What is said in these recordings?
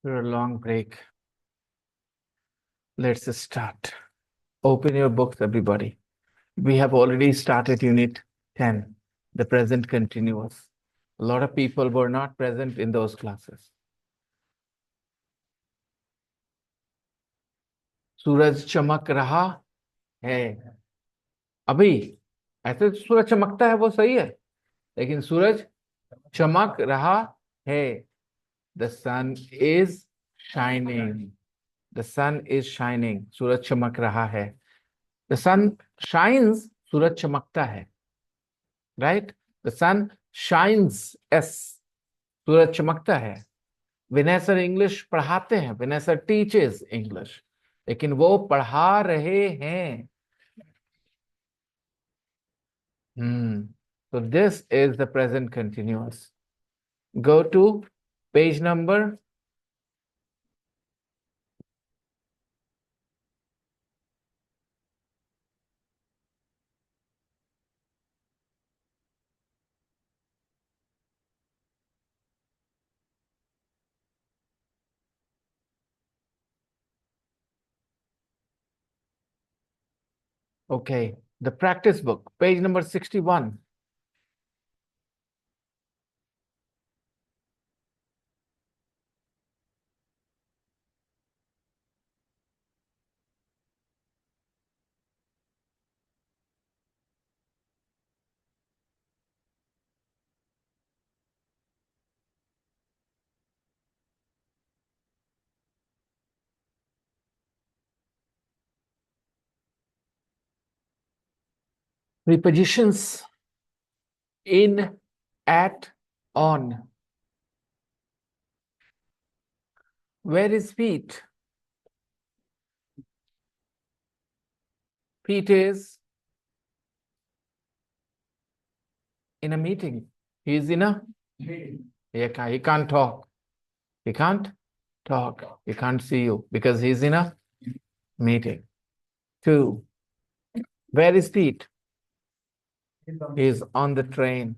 After a long break, let's start. Open your books, everybody. We have already started Unit 10, the present continuous. A lot of people were not present in those classes. सूरज चमक रहा है अभी ऐसे तो सूरज चमकता है वो सही है लेकिन सूरज चमक रहा है the sun is shining the sun is shining सूरज चमक रहा है द सन शाइन्स सूरज चमकता है right the sun shines as सूरज चमकता है विनय सर इंग्लिश पढ़ाते हैं विनय सर टीचेस इंग्लिश लेकिन वो पढ़ा रहे हैं so this is the present continuous go to page number okay the practice book page number 61 prepositions in at on where is Pete Pete is in a meeting he is in a he can't talk he can't talk he can't see you because he's in a meeting 2 where is Pete he's on the train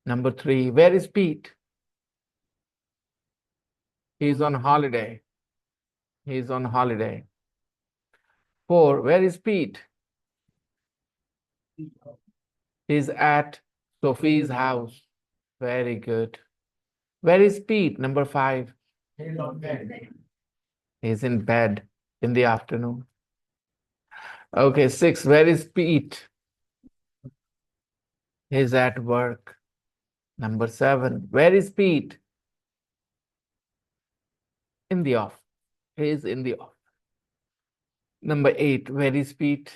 number 3 where is Pete he's on holiday he's on holiday 4 where is Pete he's at Sophie's house very good where is Pete number 5 he's in bed in the afternoon okay 6 where is Pete he's at work number 7 where is Pete in the office he's in the office number 8 where is Pete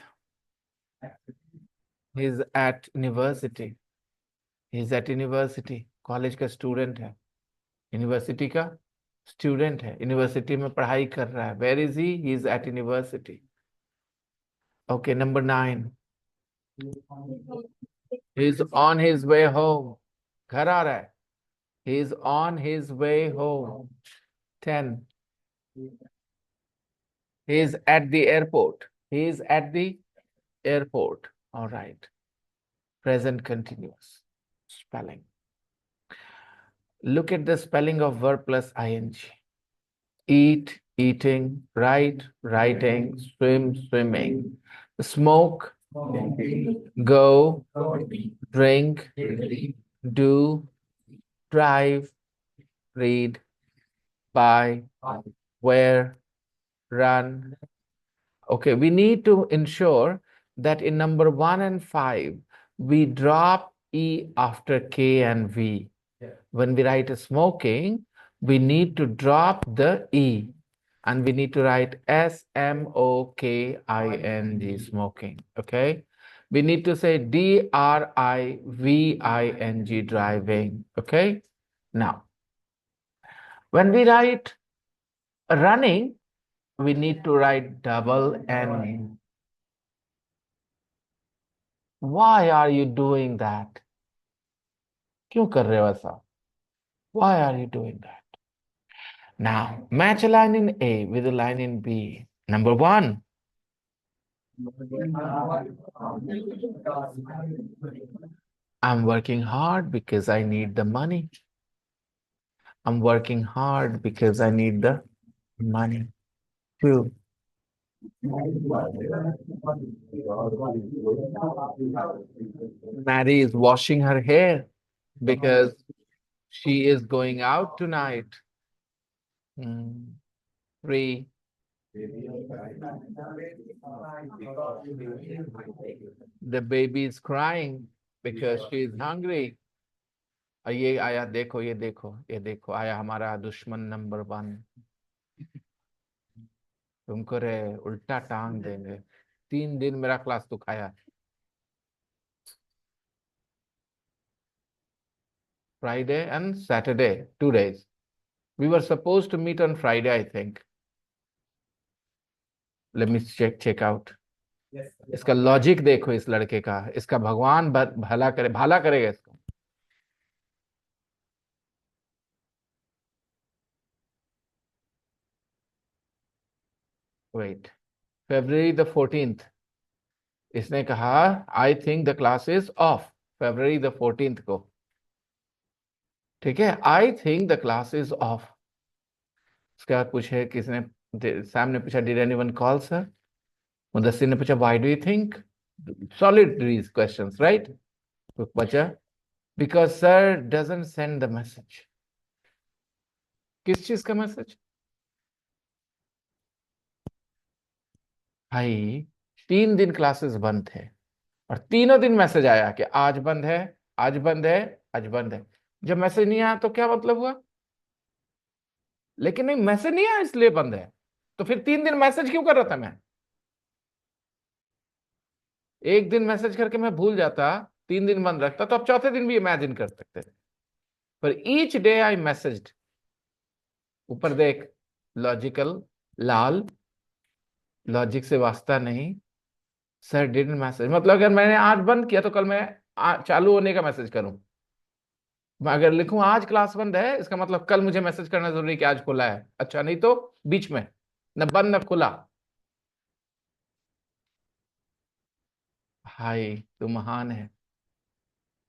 he's at university he's at university college का student है university का student है university में पढ़ाई कर रहा है where is he is at university okay number 9 he is on his way home घर आ रहा है he is on his way home 10 he is at the airport he is at the airport all right present continuous spelling look at the spelling of verb plus ing eat eating write writing swim swimming smoke go drink do drive read buy wear run okay we need to ensure that in number 1 and 5 we drop e after k and v when we write smoking we need to drop the e and we need to write smoking smoking okay we need to say driving driving okay now when we write running we need to write double N. Why are you doing that? क्यों कर रहे हो ऐसा? Why are you doing that? Now, match a line in A with a line in B. Number 1. I'm working hard because I need the money. I'm working hard because I need the money too. Maddie is washing her hair because she is going out tonight. Hmm. Three. The baby is crying because she is hungry. ये आया देखो ये देखो आया हमारा दुश्मन number 1 तुमको रे उल्टा टांग देंगे 3 दिन मेरा क्लास तो खाया Friday and Saturday 2 days we were supposed to meet on Friday I think let me check out इसका लॉजिक देखो इस लड़के का इसका भगवान भला करेगा इसका वेट February the 14th इसने कहा I think the class is of February the 14th को ठीक है I think the class is of उसके बाद पूछे किसने सैम ने पूछा did anyone call sir Mudassir ने पूछा why do you think solid these questions right तो बचा because sir doesn't send the message किस चीज का मैसेज भाई 3 दिन क्लासेस बंद थे और तीनों दिन मैसेज आया कि आज बंद है आज बंद है आज बंद है जब मैसेज नहीं आया तो क्या मतलब हुआ लेकिन नहीं मैसेज नहीं आया इसलिए बंद है तो फिर 3 दिन मैसेज क्यों कर रहा था मैं एक दिन मैसेज करके मैं भूल जाता 3 दिन बंद रखता तो अब चौथे दिन भी इमेजिन कर सकते थे पर ईच डे आई मैसेज्ड ऊपर देख लॉजिकल लाल लॉजिक से वास्ता नहीं सर डिडंट मैसेज मतलब अगर मैंने आज बंद किया तो कल मैं चालू होने का मैसेज करूं मैं अगर लिखूं आज क्लास बंद है इसका मतलब कल मुझे मैसेज करना जरूरी है कि आज खुला है अच्छा नहीं तो बीच में न बंद न खुला भाई तू महान है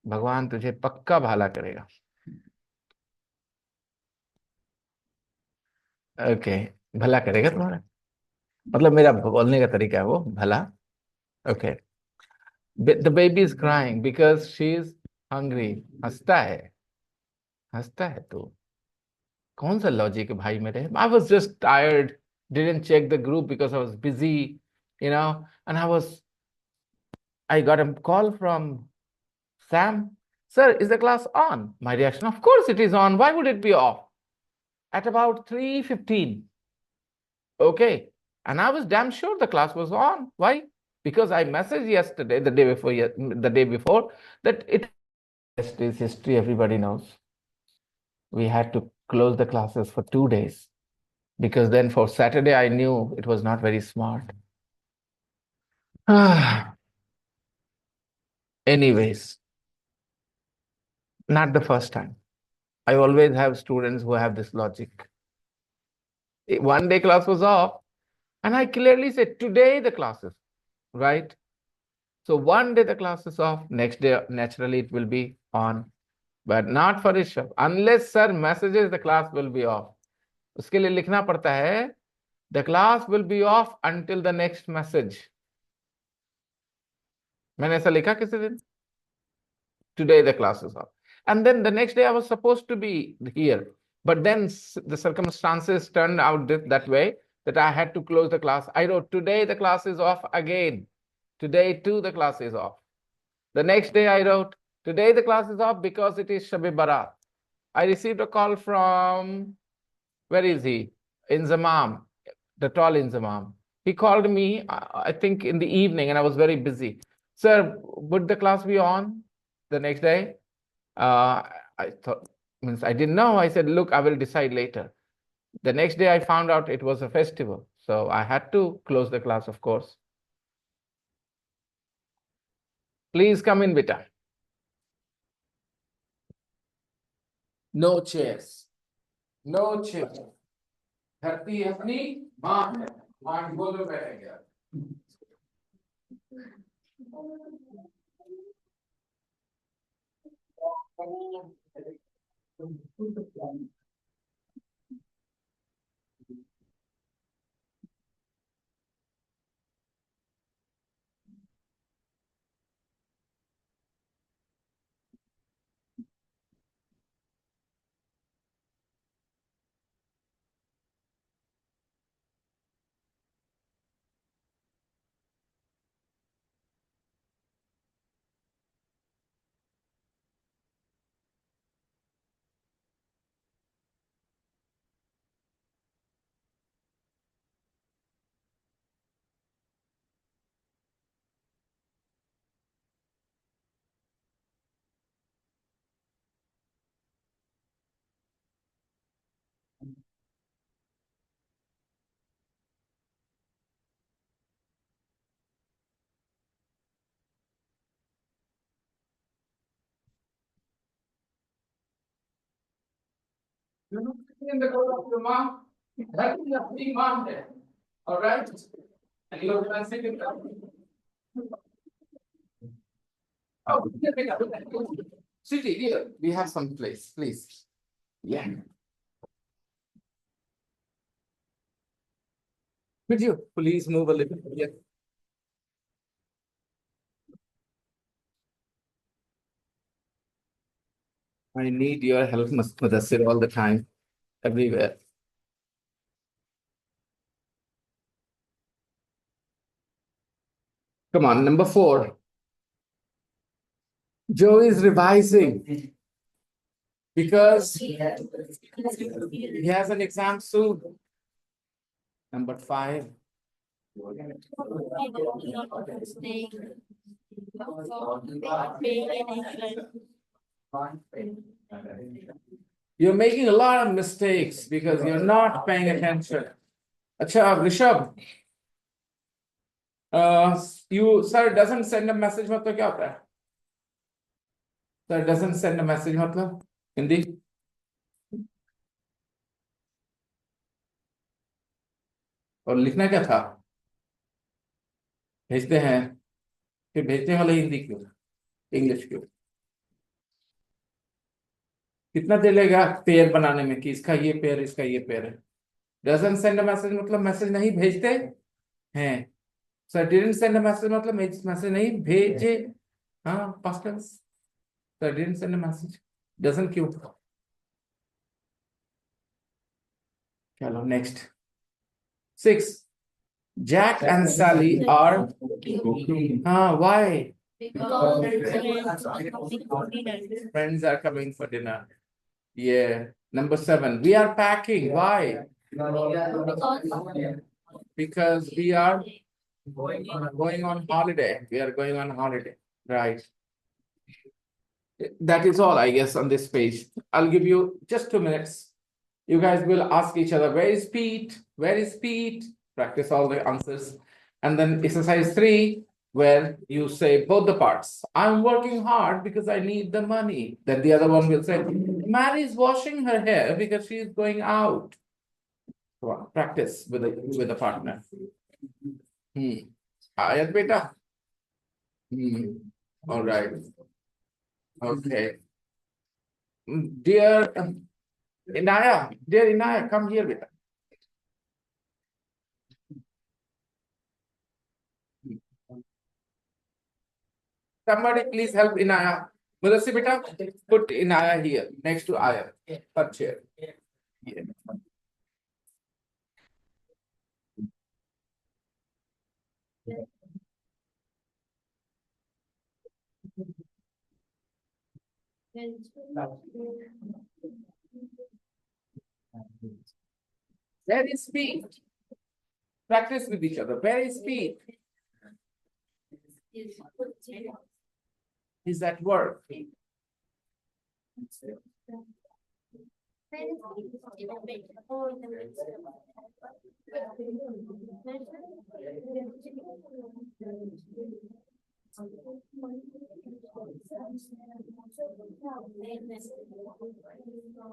भगवान तुझे पक्का भला करेगा ओके भला करेगा तुम्हारा मतलब मेरा बोलने का तरीका है वो भला okay the baby is crying because she is hungry हंसता है तू कौन सा लॉजिक है भाई मेरे I was just tired didn't check the group because I was busy and I got a call from Sam. Sir, is the class on? My reaction, of course it is on. Why would it be off? At about 3:15. Okay. And I was damn sure the class was on. Why? Because I messaged yesterday, the day before, that it is history, everybody knows. We had to close the classes for 2 days because then for Saturday, I knew it was not very smart. Anyways, not the first time. I always have students who have this logic. One day class was off, and I clearly said, today the class is, right? So one day the class is off, next day, naturally, it will be on, but not for Rishabh. Unless sir messages, the class will be off. उसके लिए लिखना पड़ता है, the class will be off until the next message. मैंने ऐसा लिखा किसी दिन? Today the class is off. And then the next day I was supposed to be here. But then the circumstances turned out that way that I had to close the class. I wrote, today the class is off again. Today too the class is off. The next day I wrote, today the class is off because it is Shab-e Barat. I received a call from, where is he? Inzamam, the tall Inzamam. He called me, I think in the evening, and I was very busy. Sir, would the class be on the next day? I thought, means I didn't know. I said, look, I will decide later. The next day I found out it was a festival. So I had to close the class, of course. Please come in, beta. No chairs. No chairs. धरती अपनी माँ है माँ बोलो बैठेगा You're not sitting in the court of your mom. That is a free mom there. All right? And you're going to sit in the. Oh, Sweetie, here, we have some place, please. Yeah. Could you please move a little? Yeah. I need your help, Mudassir, all the time, everywhere. Come on, number 4. Joe is revising because he has an exam soon. Number 5. You're making a lot of mistakes because you're not paying attention. Acha, Rishabh, you, sir, doesn't send a message, मतलब क्या होता है? Sir doesn't send a message, मतलब हिंदी? और लिखना क्या था? भेजते हैं, फिर भेजने वाले हिंदी क्यों? इंग्लिश क्यों? कितना देर लगेगा पेयर बनाने में कि इसका ये पेयर, इसका ये पेयर है? डजंट सेंड अ मैसेज मतलब मैसेज नहीं भेजते हैं. Sir didn't send a message मतलब मैसेज नहीं भेजे. हाँ, past tense. Sir didn't send a message. Doesn't क्यों? चलो next. 6. Jack and Sally are. Why? Friends are coming for dinner. Yeah. Number 7. We are packing. Why? Because we are going on holiday. We are going on holiday. Right. That is all, I guess, on this page. I'll give you just 2 minutes. You guys will ask each other, where is Pete? Where is Pete? Practice all the answers. And then exercise 3, where you say both the parts. I'm working hard because I need the money. Then the other one will say, Mary's washing her hair because she's going out. Come on, practice with a partner. Ayat beta. All right. Okay. Dear Inaya, come here, beta. Somebody please help Inaya. Mudassi beta, put Inaya here, next to Aya, her chair. Yeah. Where is Pete? Practice with each other. Where is Pete? He's at work.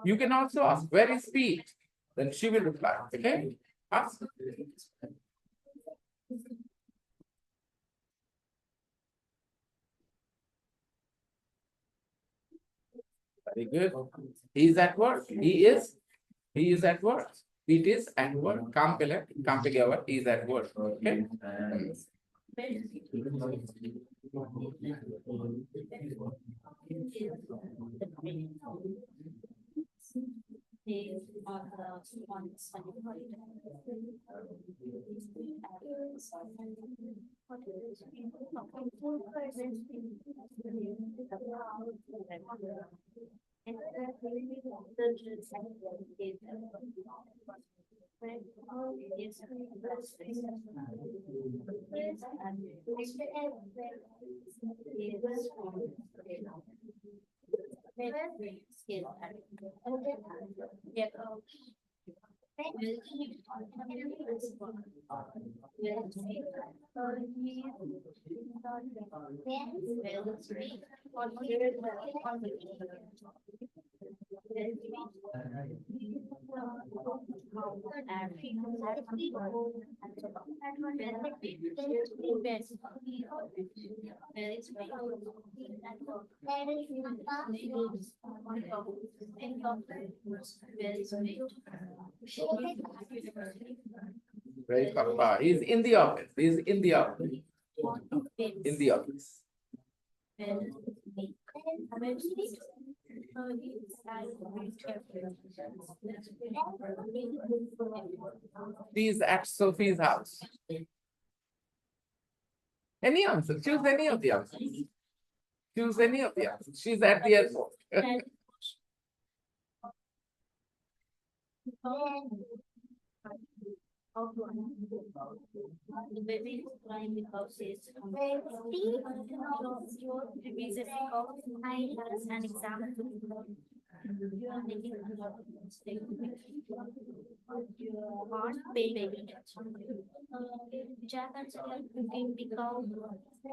You can also ask, where is Pete? Then she will reply. Okay? Ask. Very good. He is at work. He is at work. Pete is at work. काम पे गया हुआ. He is at work. Okay? Right, Papa. He's in the office. He's in the office. In the office. He's at Sophie's house. Any answer. Choose any of the answers. Choose any of the answers. She's at the airport.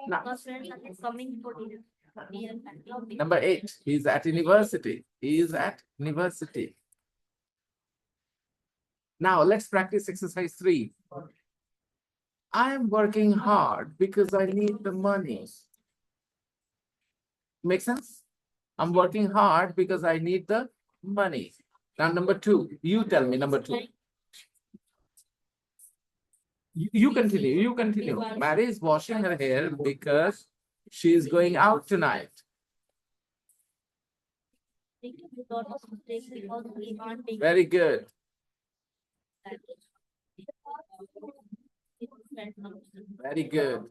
Now, number 8. He's at university. He is at university. Now let's practice exercise 3. I am working hard because I need the money. Make sense? I'm working hard because I need the money. Now, number 2, you tell me number 2. You continue. You continue. Mary is washing her hair because she is going out tonight. Very good. Very good.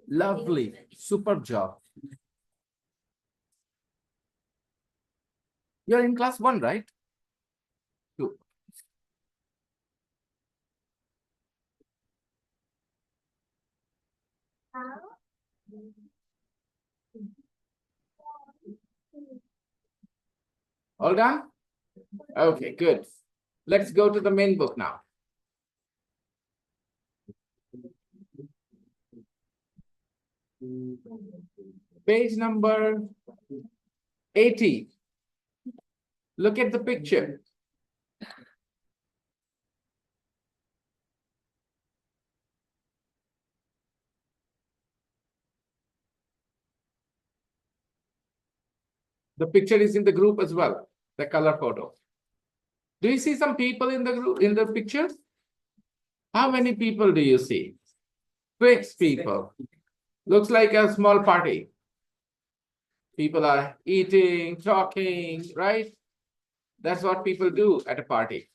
Lovely. Superb job. You're in class 1, right? 2. All done? Okay, good. Let's go to the main book now. Page number 80. Look at the picture. The picture is in the group as well, the color photo. Do you see some people in the group, in the picture? How many people do you see? 6 people. Looks like a small party. People are eating, talking, right? That's what people do at a party.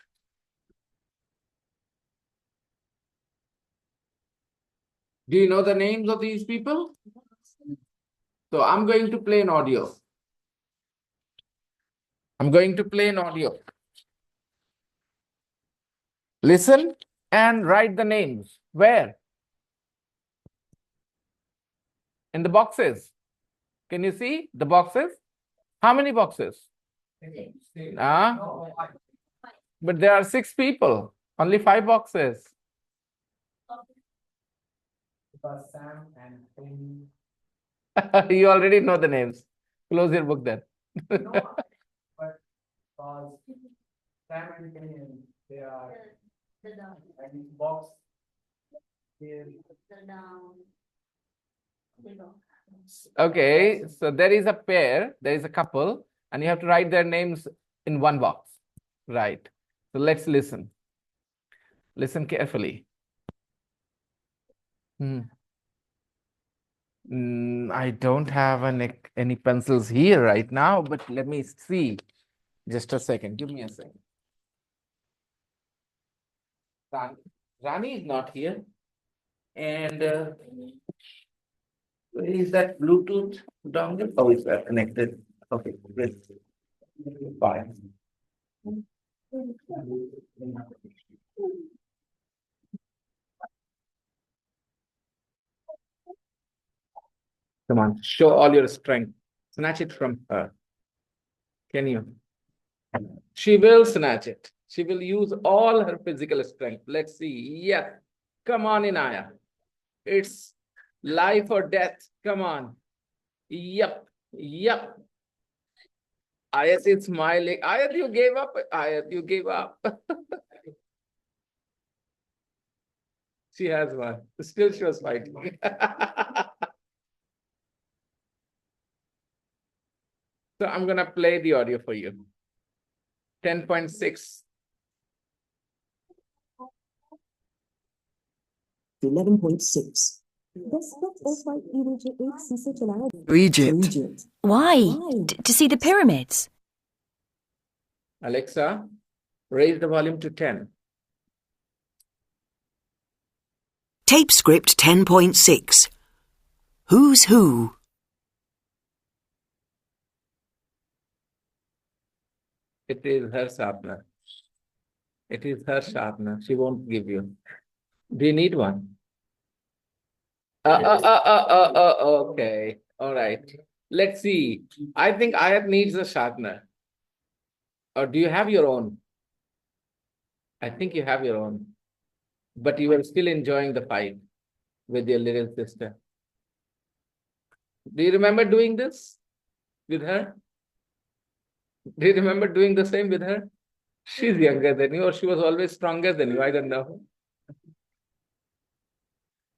Do you know the names of these people? So I'm going to play an audio. I'm going to play an audio. Listen and write the names. Where? In the boxes. Can you see the boxes? How many boxes? But there are 6 people. Only 5 boxes. You already know the names. Close your book then. Sam and Kenny, they are box here. Okay, so there is a pair, there is a couple, and you have to write their names in one box. Right. So let's listen. Listen carefully. I don't have any pencils here right now, but let me see. Just a second. Give me a second. Rani is not here. And Is that Bluetooth dongle? Oh, it's connected. Okay, great. Fine. Come on, show all your strength. Snatch it from her. Can you? She will snatch it. She will use all her physical strength. Let's see. Yeah. Come on, Inaya. It's life or death. Come on. Yep. Yep. Ayat is smiling. Ayat, you gave up. Ayat, you gave up. She has one. Still, she was fighting. So I'm going to play the audio for you. 10.6. 11.6. Egypt. Why? To see the pyramids? Alexa, raise the volume to 10. Tape script 10.6. Who's who? It is her sharpener. It is her sharpener. She won't give you. Do you need one? Okay. All right. Let's see. I think Ayat needs a sharpener. Or do you have your own? I think you have your own. But you were still enjoying the fight with your little sister. Do you remember doing this with her? Do you remember doing the same with her? She's younger than you, or she was always stronger than you. I don't know.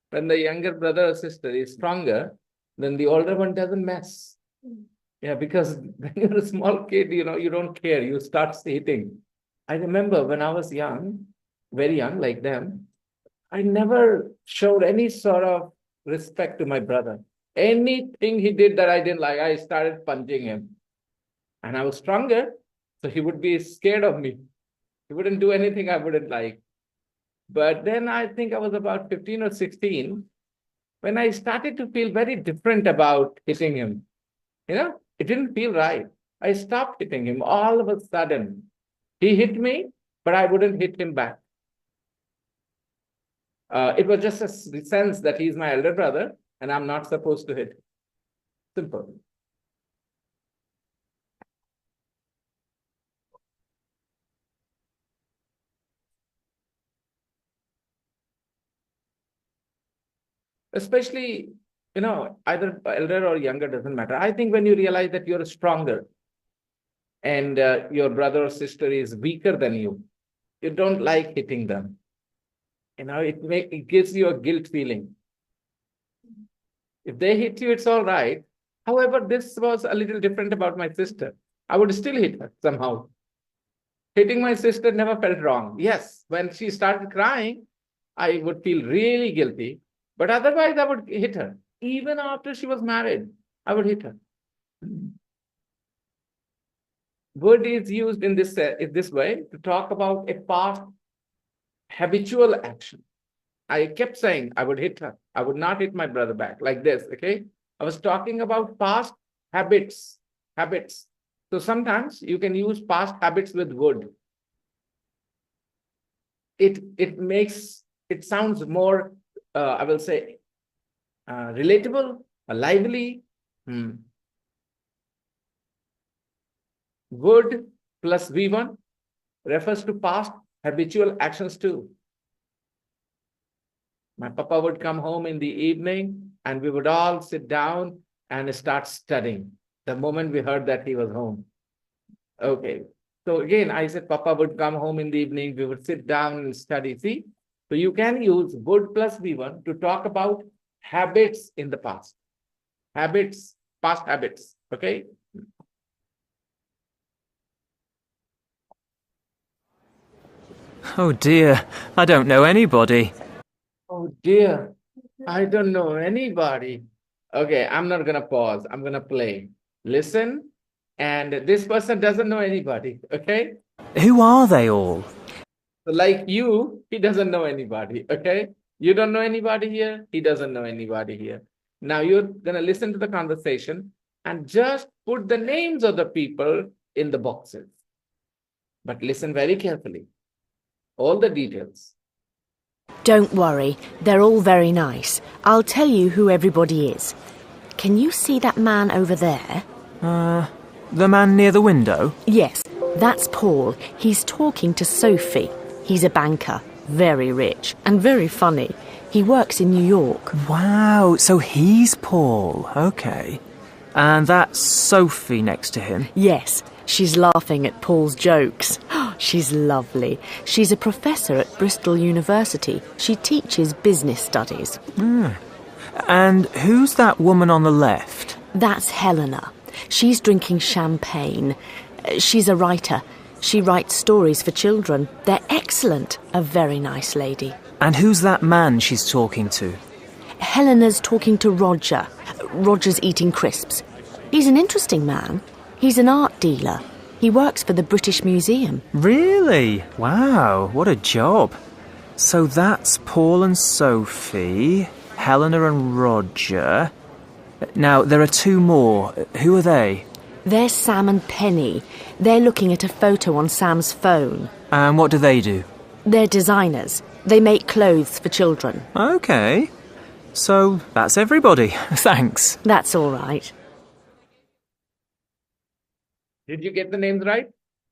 When the younger brother or sister is stronger, then the older one doesn't mess. Yeah, because when you're a small kid, you don't care. You start hitting. I remember when I was young, very young, like them, I never showed any sort of respect to my brother. Anything he did that I didn't like, I started punching him. And I was stronger, so he would be scared of me. He wouldn't do anything I wouldn't like. But then I think I was about 15 or 16 when I started to feel very different about hitting him. It didn't feel right. I stopped hitting him all of a sudden. He hit me, but I wouldn't hit him back. It was just a sense that he's my elder brother and I'm not supposed to hit him. Simple. Especially, either elder or younger doesn't matter. I think when you realize that you're stronger and your brother or sister is weaker than you don't like hitting them. It gives you a guilt feeling. If they hit you, it's all right. However, this was a little different about my sister. I would still hit her somehow. Hitting my sister never felt wrong. Yes, when she started crying, I would feel really guilty. But otherwise, I would hit her. Even after she was married, I would hit her. Word is used in this way to talk about a past habitual action. I kept saying I would hit her. I would not hit my brother back like this, okay? I was talking about past habits. So sometimes you can use past habits with would. It sounds more, I will say, relatable, lively. Would plus V1 refers to past habitual actions too. My papa would come home in the evening and we would all sit down and start studying the moment we heard that he was home. Okay. So again, I said papa would come home in the evening, we would sit down and study. See? So you can use would plus V1 to talk about habits in the past. Past habits. Okay? Oh dear, I don't know anybody. Oh dear, I don't know anybody. Okay, I'm not gonna pause. I'm gonna play. Listen, and this person doesn't know anybody, okay? Who are they all? So like you, he doesn't know anybody, okay? You don't know anybody here, he doesn't know anybody here. Now you're going to listen to the conversation and just put the names of the people in the boxes. But listen very carefully. All the details. Don't worry, they're all very nice. I'll tell you who everybody is. Can you see that man over there? The man near the window? Yes, that's Paul. He's talking to Sophie. He's a banker, very rich and very funny. He works in New York. Wow, so he's Paul. Okay. And that's Sophie next to him? Yes, she's laughing at Paul's jokes. She's lovely. She's a professor at Bristol University. She teaches business studies. And who's that woman on the left? That's Helena. She's drinking champagne. She's a writer. She writes stories for children. They're excellent. A very nice lady. And who's that man she's talking to? Helena's talking to Roger. Roger's eating crisps. He's an interesting man. He's an art dealer. He works for the British Museum. Really? Wow, what a job. So that's Paul and Sophie, Helena and Roger. Now, there are two more. Who are they? There's Sam and Penny. They're looking at a photo on Sam's phone. And what do they do? They're designers. They make clothes for children. Okay. So that's everybody. Thanks. That's all right. Did you get the names right?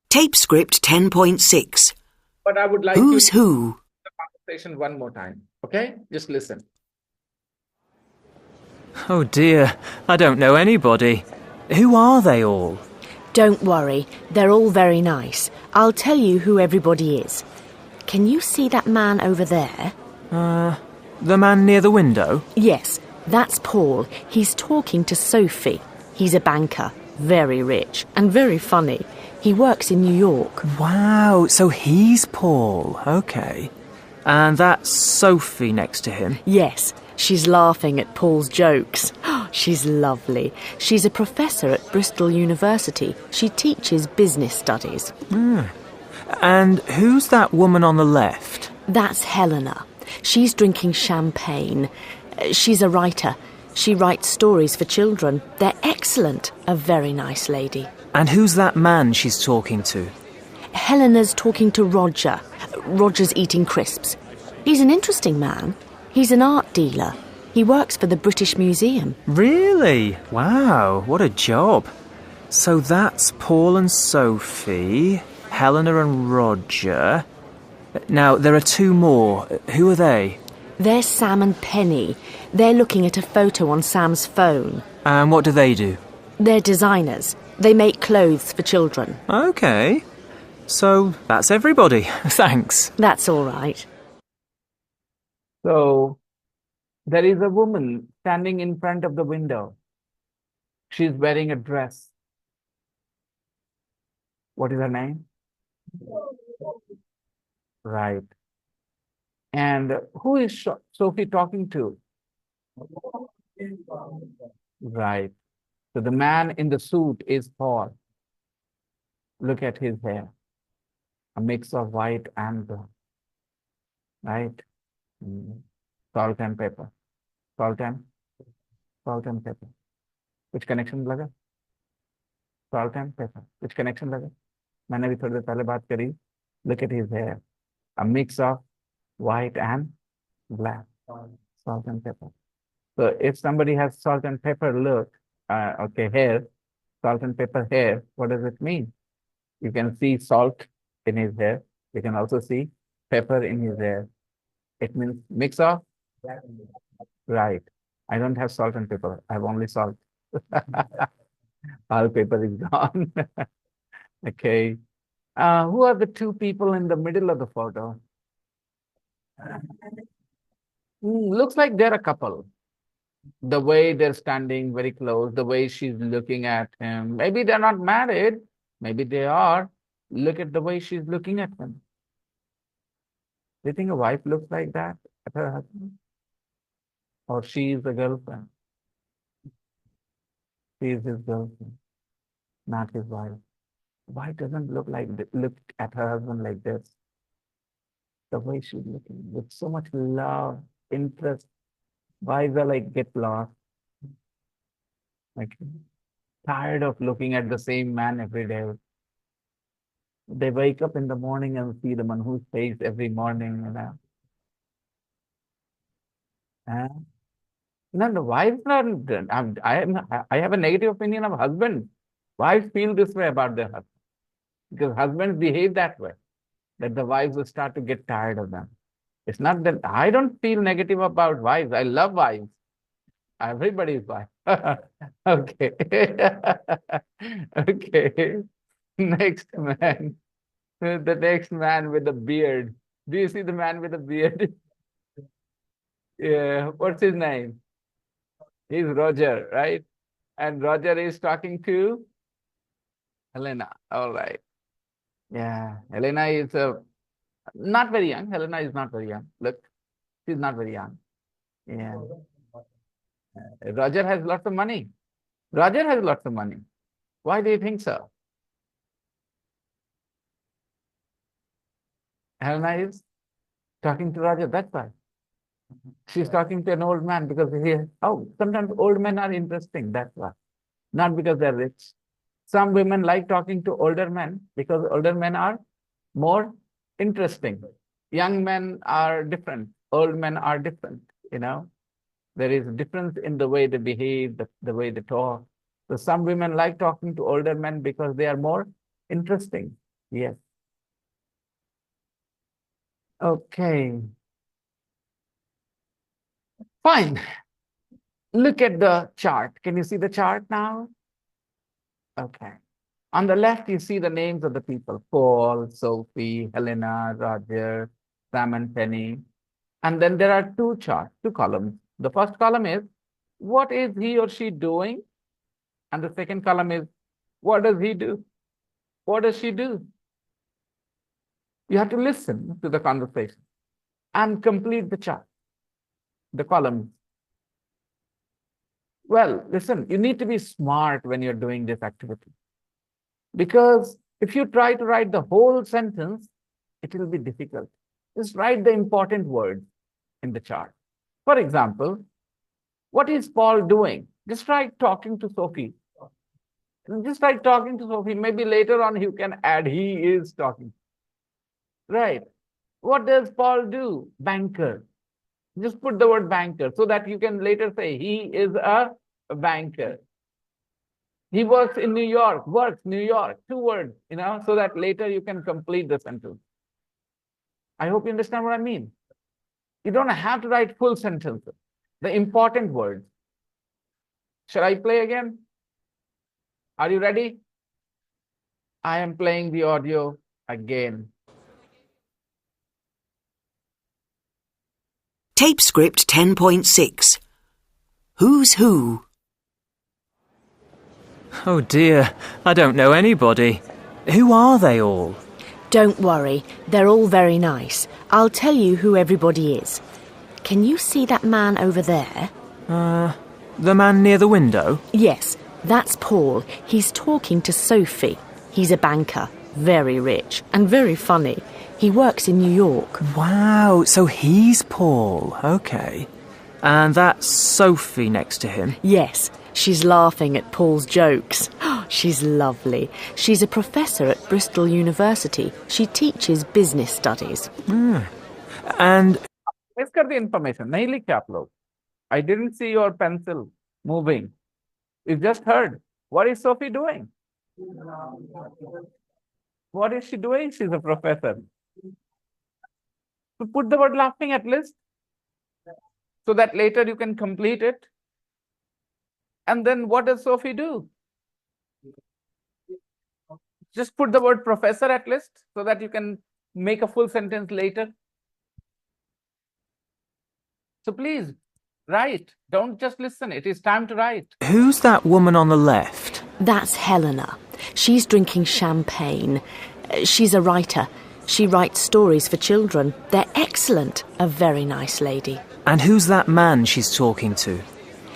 Tape script 10.6. But I would like Who's to who? the conversation one more time. Okay? Just listen. Oh dear, I don't know anybody. Who are they all? Don't worry, they're all very nice. I'll tell you who everybody is. Can you see that man over there? The man near the window? Yes, that's Paul. He's talking to Sophie. He's a banker, very rich and very funny. He works in New York. Wow, so he's Paul. Okay. And that's Sophie next to him? Yes, she's laughing at Paul's jokes. She's lovely. She's a professor at Bristol University. She teaches business studies. And who's that woman on the left? That's Helena. She's drinking champagne. She's a writer. She writes stories for children. They're excellent. A very nice lady. And who's that man she's talking to? Helena's talking to Roger. Roger's eating crisps. He's an interesting man. He's an art dealer. He works for the British Museum. Really? Wow, what a job. So that's Paul and Sophie, Helena and Roger. Now, there are two more. Who are they? There's Sam and Penny. They're looking at a photo on Sam's phone. And what do they do? They're designers. They make clothes for children. Okay. So that's everybody. Thanks. That's all right. So there is a woman standing in front of the window. She's wearing a dress. What is her name? Right. And who is Sophie talking to? Right. So the man in the suit is Paul. Look at his hair. A mix of white and black. Right? Salt and pepper. Salt and pepper. Which connection लगा? Salt and pepper. Which connection लगा? मैंने भी थोड़ी देर पहले बात करी. Look at his hair. A mix of white and black. Salt and pepper. So if somebody has salt and pepper look, hair, salt and pepper hair, what does it mean? You can see salt in his hair. You can also see pepper in his hair. It means mix of? Right. I don't have salt and pepper. I have only salt. All pepper is gone. Okay. Who are the two people in the middle of the photo? Looks like they're a couple. The way they're standing very close, the way she's looking at him. Maybe they're not married. Maybe they are. Look at the way she's looking at him. Do you think a wife looks like that at her husband? Or she is the girlfriend? She is his girlfriend, not his wife. Wife doesn't look at her husband like this. The way she's looking with so much love, interest. Wives are like get lost. Okay. Tired of looking at the same man every day. They wake up in the morning and see the man whose face every morning, you know. Huh? No, the wives not. I have a negative opinion of husbands. Wives feel this way about their husbands because husbands behave that way, that the wives will start to get tired of them. It's not that I don't feel negative about wives. I love wives. Everybody's wife. Okay. Okay. Next man. The next man with the beard. Do you see the man with the beard? Yeah. What's his name? He's Roger, right? And Roger is talking to Helena. All right. Yeah. Helena is not very young. Helena is not very young. Look, she's not very young. Yeah. Roger has lots of money. Roger has lots of money. Why do you think so? Helena is talking to Roger. That's why. She's talking to an old man because sometimes old men are interesting. That's why. Not because they're rich. Some women like talking to older men because older men are more interesting. Young men are different. Old men are different. You know, there is a difference in the way they behave, the way they talk. So some women like talking to older men because they are more interesting. Yes. Okay. Fine. Look at the chart. Can you see the chart now? Okay. On the left, you see the names of the people: Paul, Sophie, Helena, Roger, Sam and Penny. And then there are two columns. The first column is, what is he or she doing? And the second column is, what does he do? What does she do? You have to listen to the conversation and complete the chart, the columns. Well, listen, you need to be smart when you're doing this activity. Because if you try to write the whole sentence, it will be difficult. Just write the important words in the chart. For example, what is Paul doing? Just write talking to Sophie. Just write talking to Sophie. Maybe later on you can add he is talking. Right. What does Paul do? Banker. Just put the word banker so that you can later say he is a banker. He works in New York, New York, 2 words, so that later you can complete the sentence. I hope you understand what I mean. You don't have to write full sentences, the important words. Shall I play again? Are you ready? I am playing the audio again. Tape script 10.6. Who's who? Oh dear, I don't know anybody. Who are they all? Don't worry, they're all very nice. I'll tell you who everybody is. Can you see that man over there? The man near the window? Yes, that's Paul. He's talking to Sophie. He's a banker, very rich and very funny. He works in New York. Wow, so he's Paul. Okay. And that's Sophie next to him? Yes, she's laughing at Paul's jokes. She's lovely. She's a professor at Bristol University. She teaches business studies. And... Miss kar the information. Nahi likhe aap log. I didn't see your pencil moving. You just heard. What is Sophie doing? What is she doing? She's a professor. So put the word laughing at least, so that later you can complete it. And then what does Sophie do? Just put the word professor at least, so that you can make a full sentence later. So please, write. Don't just listen. It is time to write. Who's that woman on the left? That's Helena. She's drinking champagne. She's a writer. She writes stories for children. They're excellent. A very nice lady. And who's that man she's talking to?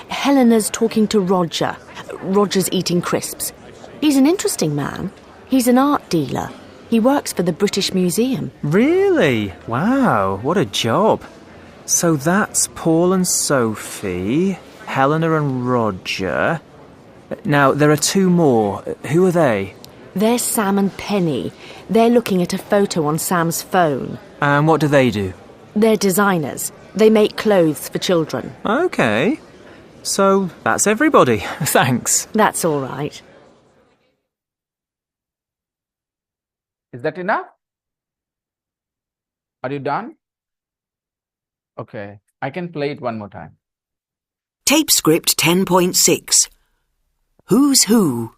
Helena's talking to Roger. Roger's eating crisps. He's an interesting man. He's an art dealer. He works for the British Museum. Really? Wow, what a job. So that's Paul and Sophie, Helena and Roger. Now, there are two more. Who are they? They're Sam and Penny. They're looking at a photo on Sam's phone. And what do they do? They're designers. They make clothes for children. Okay. So that's everybody. Thanks. That's all right. Is that enough? Are you done? Okay, I can play it one more time. Tape script 10.6. Who's who?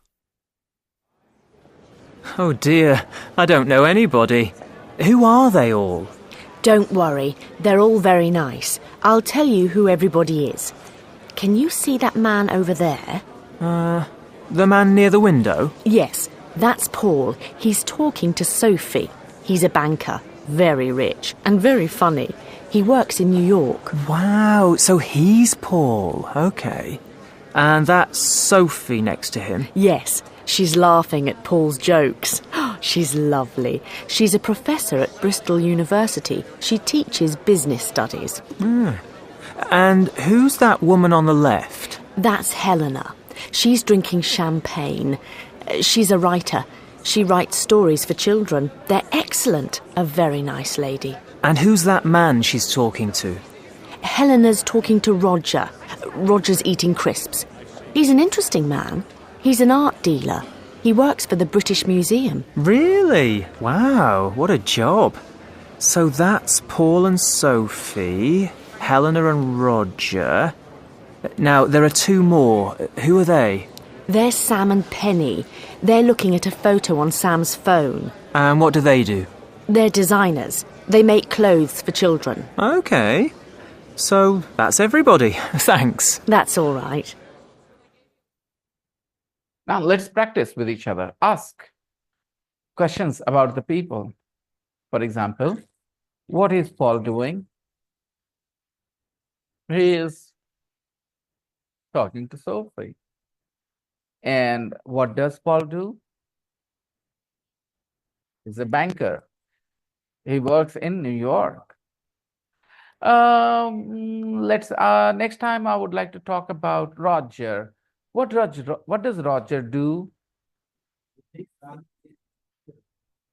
Oh dear, I don't know anybody. Who are they all? Don't worry, they're all very nice. I'll tell you who everybody is. Can you see that man over there? The man near the window? Yes, that's Paul. He's talking to Sophie. He's a banker, very rich and very funny. He works in New York. Wow, so he's Paul. Okay. And that's Sophie next to him. Yes, she's laughing at Paul's jokes. She's lovely. She's a professor at Bristol University. She teaches business studies. And who's that woman on the left? That's Helena. She's drinking champagne. She's a writer. She writes stories for children. They're excellent. A very nice lady. And who's that man she's talking to? Helena's talking to Roger. Roger's eating crisps. He's an interesting man. He's an art dealer. He works for the British Museum. Really? Wow, what a job. So that's Paul and Sophie, Helena and Roger. Now, there are two more. Who are they? They're Sam and Penny. They're looking at a photo on Sam's phone. And what do they do? They're designers. They make clothes for children. Okay. So that's everybody. Thanks. That's all right. Now let's practice with each other. Ask questions about the people. For example, what is Paul doing? He is talking to Sophie. And what does Paul do? He's a banker. He works in New York. Next time I would like to talk about Roger. What does Roger do?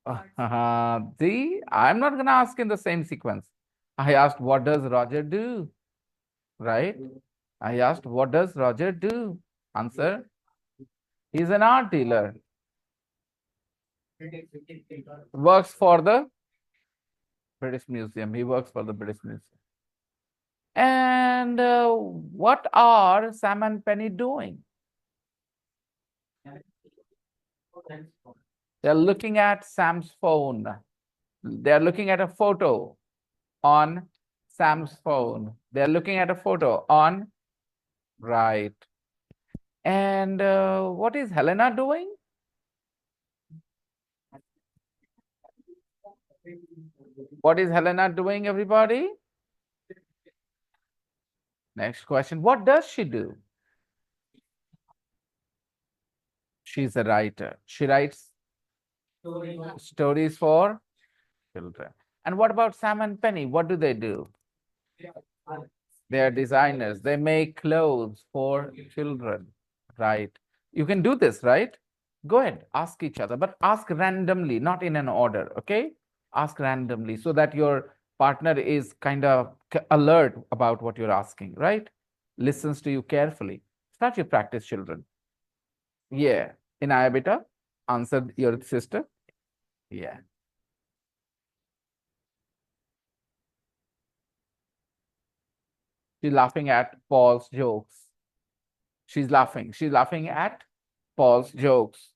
I'm not gonna ask in the same sequence. I asked what does Roger do? Right? I asked what does Roger do? Answer. He's an art dealer. Works for the British Museum. He works for the British Museum. And what are Sam and Penny doing? They're looking at Sam's phone. They're looking at a photo on Sam's phone. They're looking at a photo on, right. And what is Helena doing? What is Helena doing, everybody? Next question. What does she do? She's a writer. She writes stories for children. And what about Sam and Penny? What do? They are designers. They make clothes for children, right? You can do this, right? Go ahead, ask each other, but ask randomly, not in an order, okay? Ask randomly so that your partner is kind of alert about what you're asking, right? Listens to you carefully. Start your practice, children. Yeah. Inaya beta, answered your sister. Yeah. She's laughing at Paul's jokes. She's laughing. She's laughing at Paul's jokes.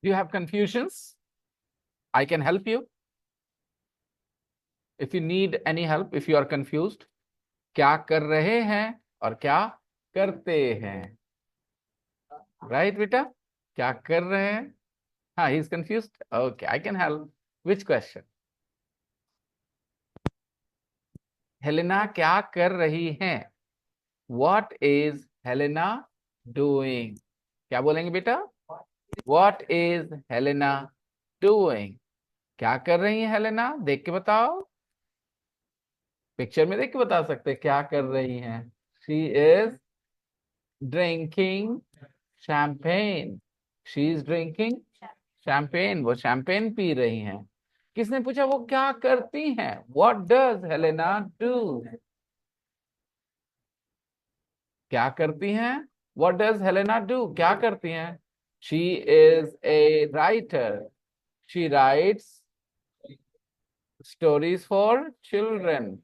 Do you have confusions? I can help you. If you need any help, if you are confused, क्या कर रहे हैं और क्या करते हैं, right बेटा? क्या कर रहे हैं? हाँ, he is confused. Okay, I can help. Which question? Helena क्या कर रही हैं? What is Helena doing? क्या बोलेंगे बेटा? What is Helena doing? क्या कर रही है हेलेना? देख के बताओ. पिक्चर में देख के बता सकते हैं क्या कर रही हैं. She is drinking champagne. She is drinking champagne. वो शैम्पेन पी रही हैं. किसने पूछा वो क्या करती हैं? What does Helena do? क्या करती हैं? What does Helena do? क्या करती हैं? She is a writer. She writes stories for children,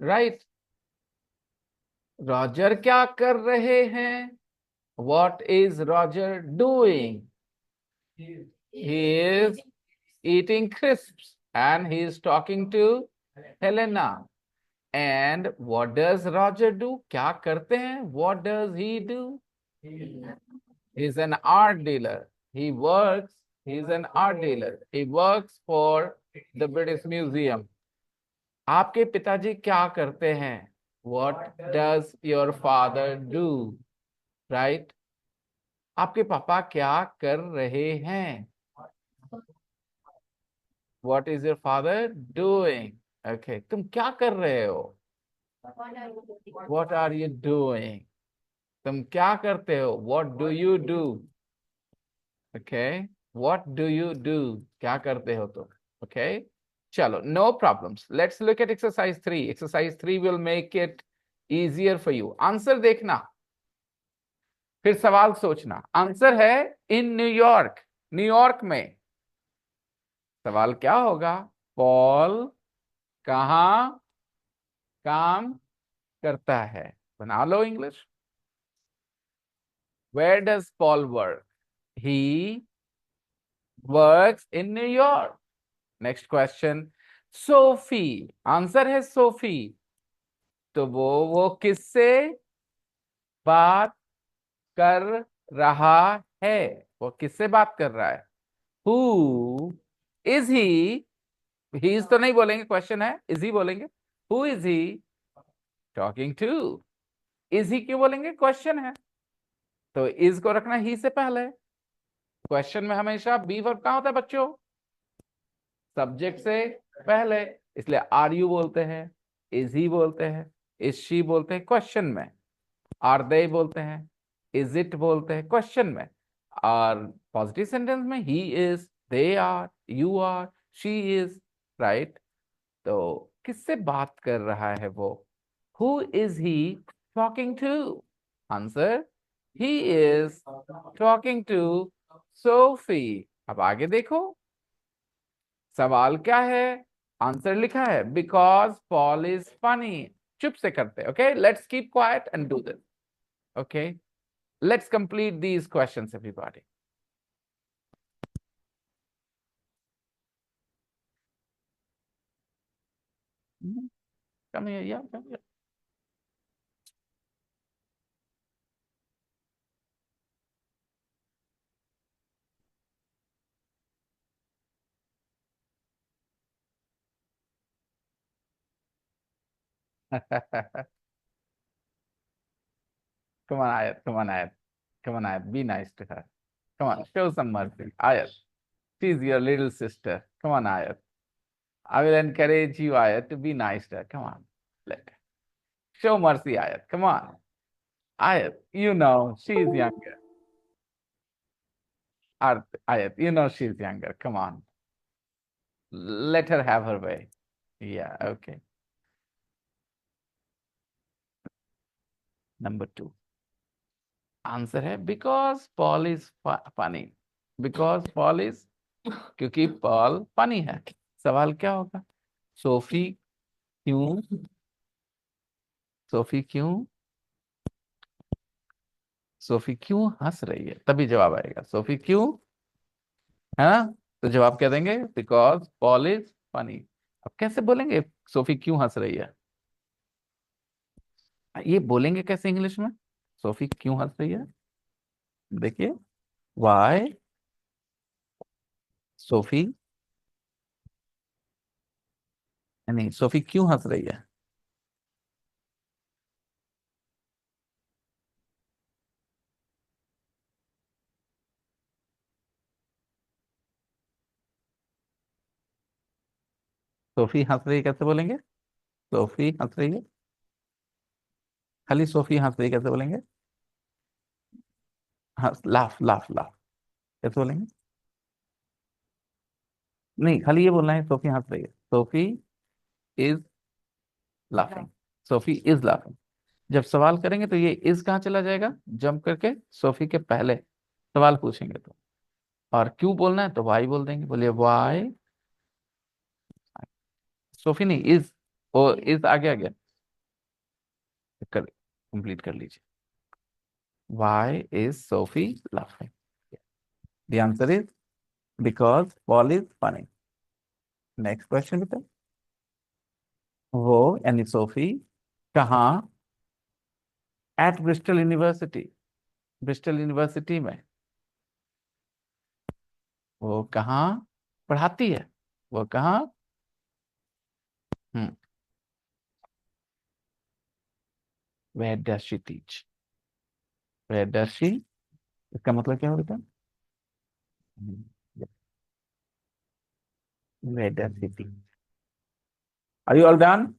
right? Roger क्या कर रहे हैं? What is Roger doing? He is eating crisps and he is talking to Helena. And what does Roger do? क्या करते हैं? What does he do? He is an art dealer. He works. He is an art dealer. He works for the British Museum. आपके पिताजी क्या करते हैं? What does your father do? Right? आपके पापा क्या कर रहे हैं? What is your father doing? Okay, तुम क्या कर रहे हो? What are you doing? तुम क्या करते हो? What do you do? Okay, what do you do? क्या करते हो तुम? Okay, चलो, no problems. Let's look at exercise 3. Exercise 3 will make it easier for you. Answer देखना, फिर सवाल सोचना. आंसर है इन न्यूयॉर्क. न्यूयॉर्क में. सवाल क्या होगा? पॉल कहाँ काम करता है? बना लो English. Where does Paul work? He works in New York. Next question. Sophie. Answer है सोफी. तो वो किससे बात कर रहा है? वो किससे बात कर रहा है? Who is he? He is तो नहीं बोलेंगे, क्वेश्चन है. Is he बोलेंगे. Who is he talking to? Is he क्यों बोलेंगे? क्वेश्चन है. तो is को रखना ही से पहले. क्वेश्चन में हमेशा बी वर्ब कहाँ होता है बच्चों? सब्जेक्ट से पहले. इसलिए आर यू बोलते हैं, इज ही बोलते हैं, इज शी बोलते हैं क्वेश्चन में, आर दे बोलते हैं, इज इट बोलते हैं क्वेश्चन में. और पॉजिटिव सेंटेंस में he is, they are, you are, she is, right? तो किससे बात कर रहा है वो? Who is he talking to? Answer, he is talking to Sophie. अब आगे देखो, सवाल क्या है? आंसर लिखा है बिकॉज पॉल इज फनी. चुप से करते. Okay, let's keep quiet and do this. Okay, let's complete these questions everybody. Come here, yeah, come here. Come on, Ayat. Come on, Ayat. Come on, Ayat. Be nice to her. Come on, show some mercy. Ayat, she's your little sister. Come on, Ayat. I will encourage you, Ayat, to be nice to her. Come on. Let show mercy, Ayat. Come on. Ayat, you know she's younger. Ayat, you know she's younger. Come on. Let her have her way. Yeah, okay. Number 2. Answer है because Paul is funny. Because Paul is, क्योंकि Paul funny है. सवाल क्या होगा? Sophie क्यों, Sophie क्यों Sophie क्यों हंस रही है, तभी जवाब आएगा सोफी क्यों, है ना। तो जवाब क्या देंगे, बिकॉज पॉल इज फनी। अब कैसे बोलेंगे सोफी क्यों हंस रही है, ये बोलेंगे कैसे इंग्लिश में, सोफी क्यों हंस रही है। देखिए, वाई सोफी, नहीं सोफी क्यों हंस रही है। सोफी हंस रही है कैसे बोलेंगे, सोफी हंस रही है, खाली सोफी हंस रही है कैसे बोलेंगे, हंस, लाफ लाफ लाफ, कैसे बोलेंगे। नहीं, खाली ये बोलना है सोफी हंस रही है, Sophie is laughing, Sophie is laughing. जब सवाल करेंगे तो ये इज कहाँ चला जाएगा, जंप करके सोफी के पहले सवाल पूछेंगे तो। और क्यों बोलना है तो वाई बोल देंगे, बोलिए वाई, सोफी नहीं इज, ओ इज आगे आ गया, कर कंप्लीट कर लीजिए, why is Sophie laughing, the answer is because Paul is funny. Next question बेटा, वो यानी सोफी कहाँ, at Bristol University, Bristol University में वो कहाँ पढ़ाती है, वो कहाँ, hmm, where does she teach, where does she, इसका मतलब क्या होता है, where does she teach. Are you all done,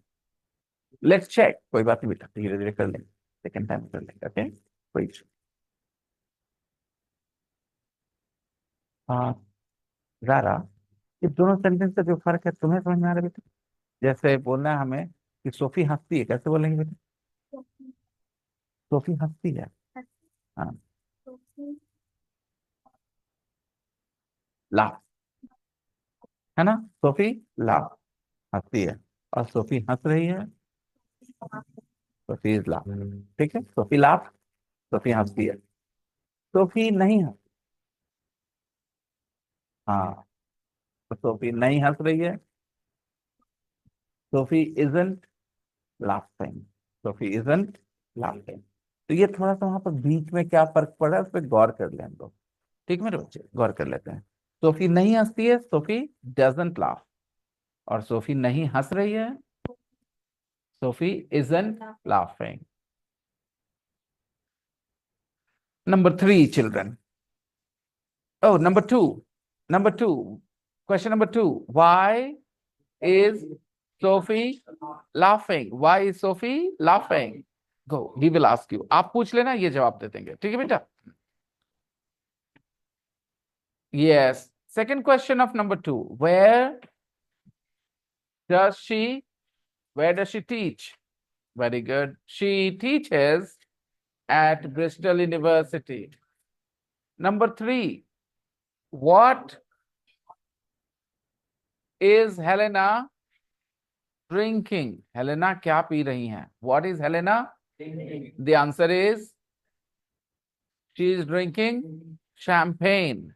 let's check, कोई बात नहीं बेटा, धीरे धीरे कर लेंगे, सेकेंड टाइम कर लेंगे, ओके कोई issue। हाँ, रारा, ये दोनों सेंटेंस का जो फर्क है तुम्हें समझ में आ रहा है बेटा, जैसे बोलना है हमें कि सोफी हंसती है, कैसे बोलेंगे बेटा, सोफी हंसती है, हाँ, लाफ, है ना, सोफी लाफ, हंसती है, और सोफी हंस रही है, सोफी इज लाफ, ठीक है, सोफी लाफ, सोफी हंसती है, सोफी नहीं हंस, हाँ, तो सोफी नहीं हंस रही है, Sophie isn't laughing, Sophie isn't laughing. तो ये थोड़ा सा वहां पर बीच में क्या फर्क पड़ा है उस पर गौर कर लें हम लोग, ठीक मेरे बच्चे, गौर कर लेते हैं। सोफी नहीं हंसती है, सोफी डजंट लाफ, और सोफी नहीं हंस रही है, Sophie isn't laughing. Number 3 children, oh number two question number 2, why is Sophie laughing, why is Sophie laughing, go, he will ask you, आप पूछ लेना, ये जवाब दे देंगे, ठीक है बेटा। Yes, second question of number 2, does she where does she teach, very good, she teaches at Bristol University. Number 3, what is Helena drinking, Helena क्या पी रही हैं, what is Helena, the answer is she is drinking champagne,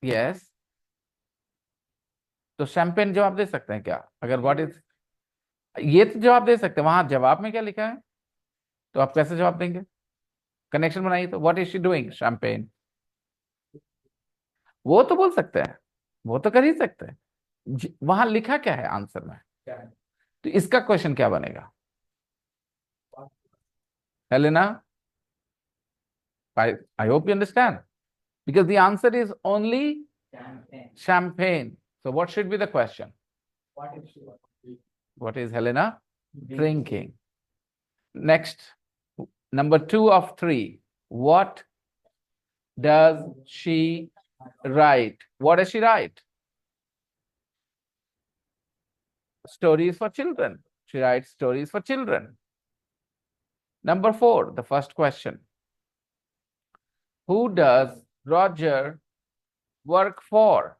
yes। तो champagne जवाब दे सकते हैं क्या, अगर व्हाट इज, ये तो जवाब दे सकते हैं, वहां जवाब में क्या लिखा है, तो आप कैसे जवाब देंगे, कनेक्शन बनाइए, तो what is she doing champagne, वो तो बोल सकते हैं, वो तो कर ही सकते हैं, वहां लिखा क्या है आंसर में, तो इसका क्वेश्चन क्या बनेगा, Helena, I hope you understand, because the answer is only champagne. So what should be the question? What is Helena drinking? Next, number 2 of 3. What does she write? What does she write? Stories for children. She writes stories for children. Number 4, the first question. Who does Roger work for?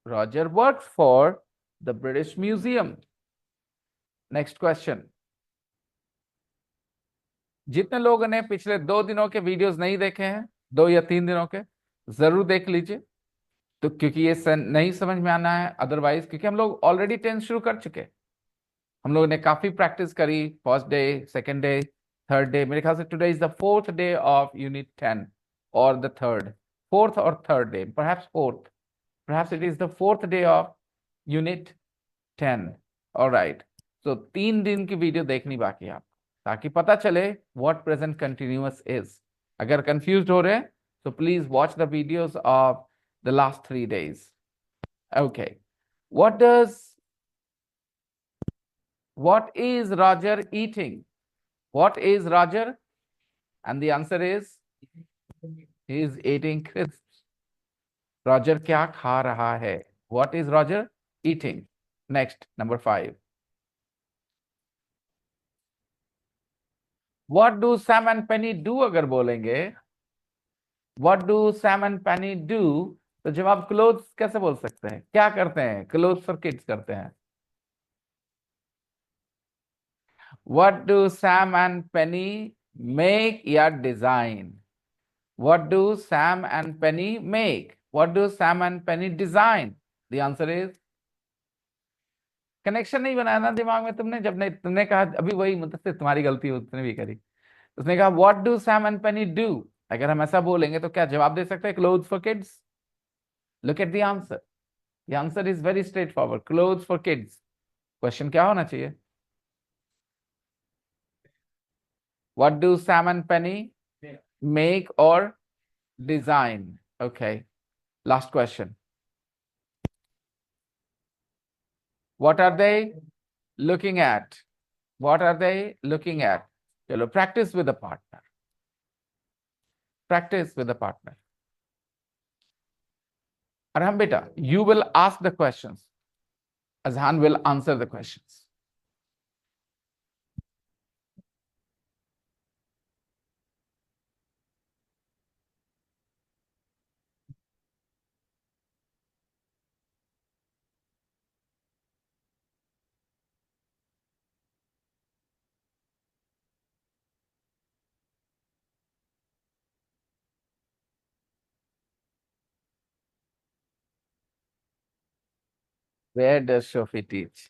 Roger works for the British Museum. Next question. जितने लोगों ने पिछले 2 दिनों के videos नहीं देखे हैं, 2 या 3 दिनों के, जरूर देख लीजिए। तो क्योंकि ये नहीं समझ में आना है, अदरवाइज क्योंकि हम लोग ऑलरेडी टेंस शुरू कर चुके हैं। हम लोगों ने काफी प्रैक्टिस करी, first day, second day, third day. मेरे ख्याल से today is the fourth day of unit 10 और द थर्ड, फोर्थ और third day, perhaps fourth, perhaps it is the fourth day of unit 10. All right. So 3 दिन की video देखनी बाकी है आप, ताकि पता चले what present continuous is. अगर कंफ्यूज हो रहे हैं तो please watch the videos of the last 3 days. Okay. What does what is Roger eating? What is Roger? And the answer is he is eating crisps. Roger क्या खा रहा है? What is Roger eating? Next, number 5. What do Sam and Penny do अगर बोलेंगे What do Sam and Penny do, तो जब आप clothes कैसे बोल सकते हैं? क्या करते हैं? क्लोथ्स फॉर किड्स करते हैं। What do Sam and Penny make या design? What do Sam and Penny make? What do Sam and Penny design? The answer is, connection नहीं बनाया ना दिमाग में तुमने, जब नहीं तुमने कहा अभी, वही मतलब तुम्हारी गलती हो, उसने भी करी। उसने कहा what do Sam and Penney do. अगर हम ऐसा बोलेंगे तो क्या जवाब दे सकते हैं? Clothes for kids. Look at the answer, the answer is very straight forward, clothes for kids. Question क्या होना चाहिए? What do Sam and Penny make और design? Okay, last question, what are they looking at? What are they looking at? चलो practice with a partner, practice with a partner. Arham beta, you will ask the questions. Azhan will answer the questions. Where does Sophie teach?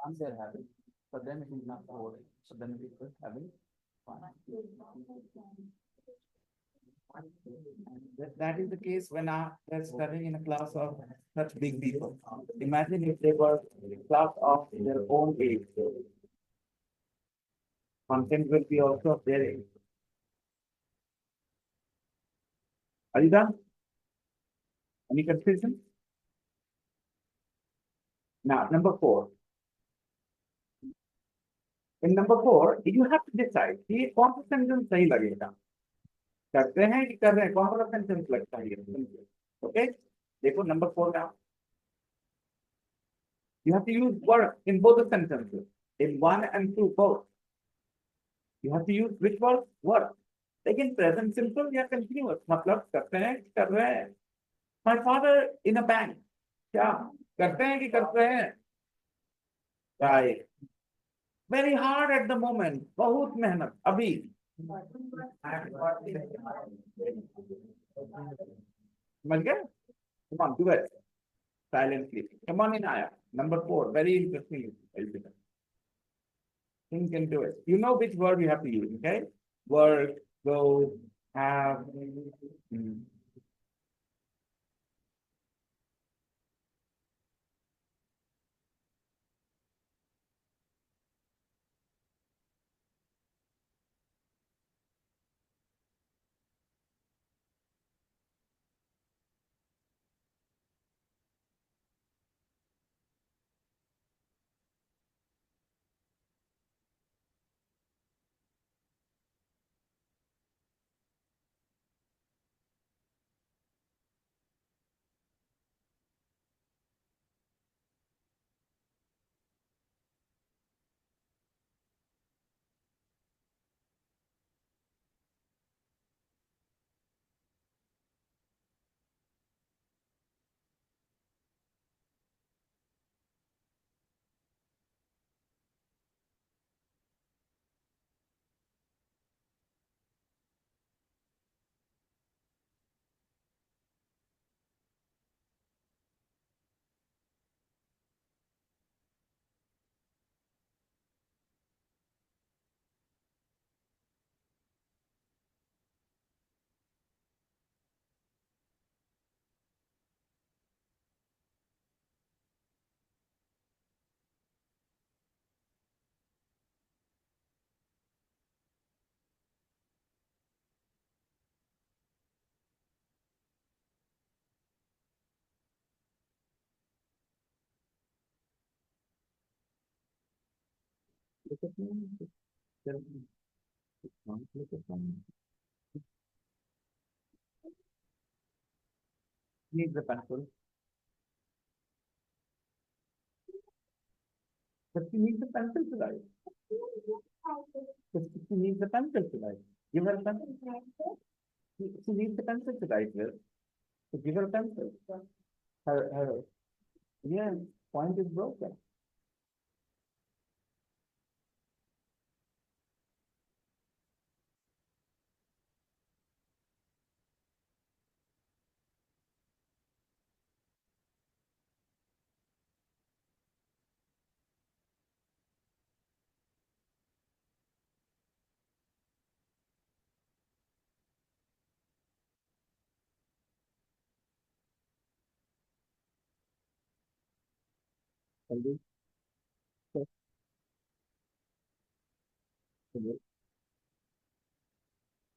Once they're having, for them it is not boring. So then people having fun. That is the case when they're studying in a class of such big people. Imagine if they were a class of their own age. Content will be also of their age. Are you done? Any confusion? Now, number 4. In number 4, you have to decide कि कौन सा sentence सही लगेगा. करते हैं कि कर रहे हैं, कौन सा sentence लगता है ये. Okay? देखो number 4 now. You have to use work in both the sentences. In 1 and 2 both. You have to use which word? Work. लेकिन present simple या continuous मतलब करते हैं कि कर रहे हैं. My father in a bank. क्या करते हैं कि कर रहे हैं? Right. Very hard at the moment. बहुत मेहनत अभी. समझ गए? Come on, do it. Silently. Come on in, Aya. Number 4. Very interesting. You can do it. You know which word you have to use, okay? Work, go, have. Look at me. Look at me. Need the pencil. But she needs the pencil to write. But she needs the pencil to write. Give her a pencil. She needs the pencil to write with. So give her a pencil. Her yeah, point is broken.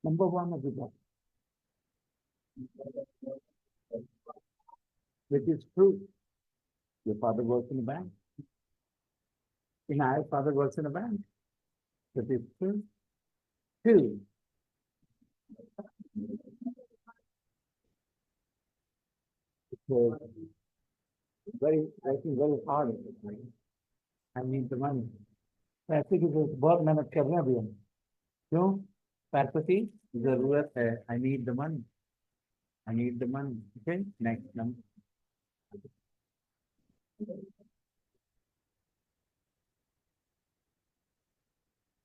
Number 1 of the book, which is true. Your father works in a bank. My father works in a bank. That is true. 2. working very hard. I need the money. पैसे की बहुत मेहनत कर रहे हैं अभी हम. क्यों? पैसे की जरूरत है. I need the money. I need the money. Okay, next number.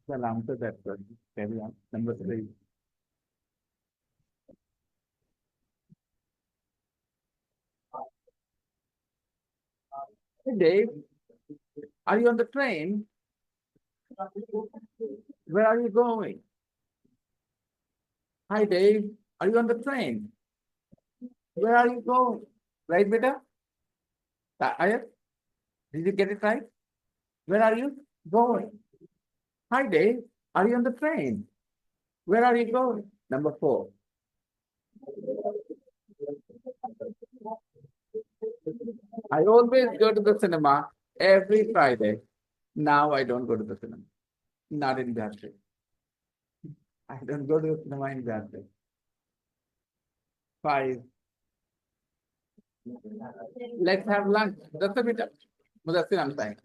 Well, answer that question. Carry on. Number 3. Hey Dave, are you on the train? Where are you going? Hi Dave, are you on the train? Where are you going? Right, beta? Ayat, did you get it right? Where are you going? Hi Dave, are you on the train? Where are you going? Number 4. I always go to the cinema every Friday. Now I don't go to the cinema. Not in that way. I don't go to the cinema in that way. 5. Let's have lunch. That's a bit. Mudassir, I'm saying.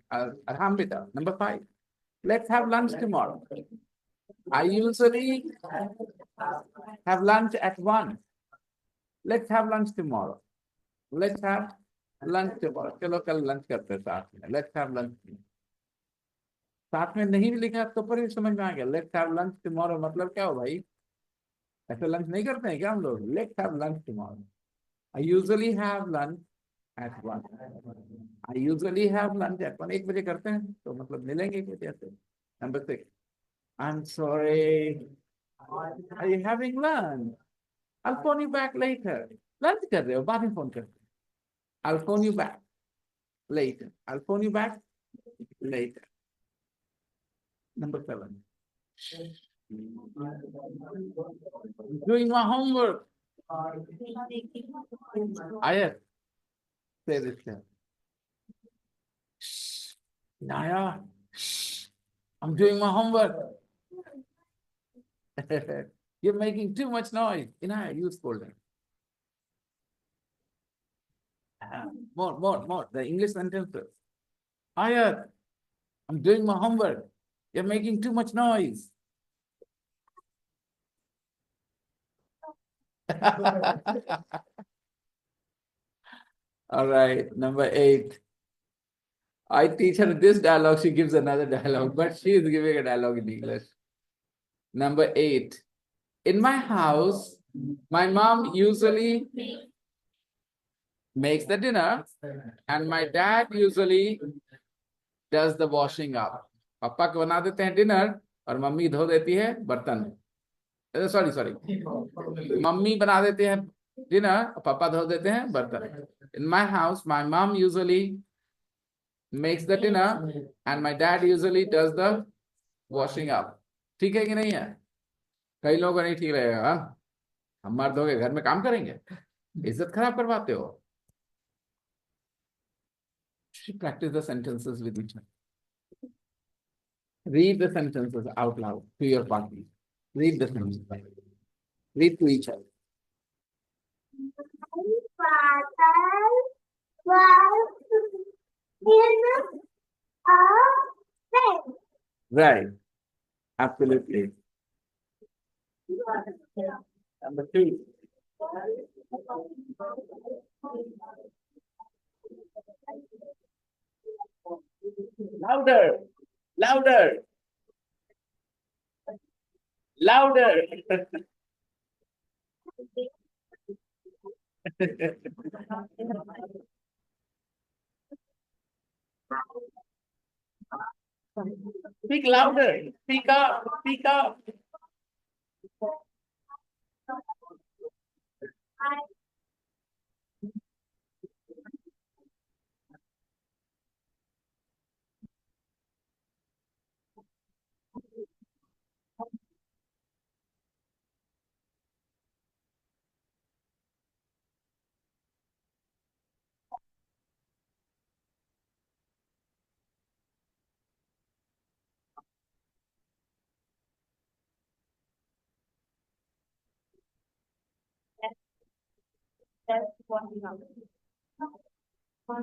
Alhamdulillah. Number 5. Let's have lunch tomorrow. I usually have lunch at 1. Let's have lunch tomorrow. Let's have lunch tomorrow. चलो कल lunch करते हैं साथ में. Let's have lunch. साथ में नहीं भी लिखा तो पर समझ में आ गया. Let's have lunch tomorrow मतलब क्या हो भाई? ऐसे lunch नहीं करते हैं क्या हम लोग? Let's have lunch tomorrow. I usually have lunch at 1. I usually have lunch at 1. 1 बजे करते हैं तो मतलब मिलेंगे कुछ ऐसे. Number 6. I'm sorry. Are you having lunch? I'll phone you back later. Lunch कर रहे हो बाद में phone करते. I'll phone you back later. I'll phone you back later. Number 7. Doing my homework. Ayat, say this here. Shh. Naya, shh. I'm doing my homework. You're making too much noise. Inaya, you scold her. More. The English sentences. Ayat, I'm doing my homework. You're making too much noise. All right, number 8. I teach her this dialogue, she gives another dialogue, but she is giving a dialogue in English. Number 8. In my house, my mom usually makes the dinner, and my dad usually does the washing up. पापा को बना देते हैं dinner और mummy धो देती है बर्तन. सॉरी मम्मी बना देते हैं डिनर और पापा धो देते हैं बर्तन. In my house, my mom usually makes the dinner and my dad usually does the washing up. ठीक है कि नहीं है? कई लोगों को नहीं ठीक रहेगा. हम मर्द हो गए घर में काम करेंगे, इज्जत खराब करवाते हो. Practice the sentences with each other. Read the sentences out loud to your partner. Read the sentences. Read to each other. Father was in a bed. Right. Absolutely. Number 2. Louder. Louder. Louder. Speak louder. Speak up. Speak up. That's what we have. So,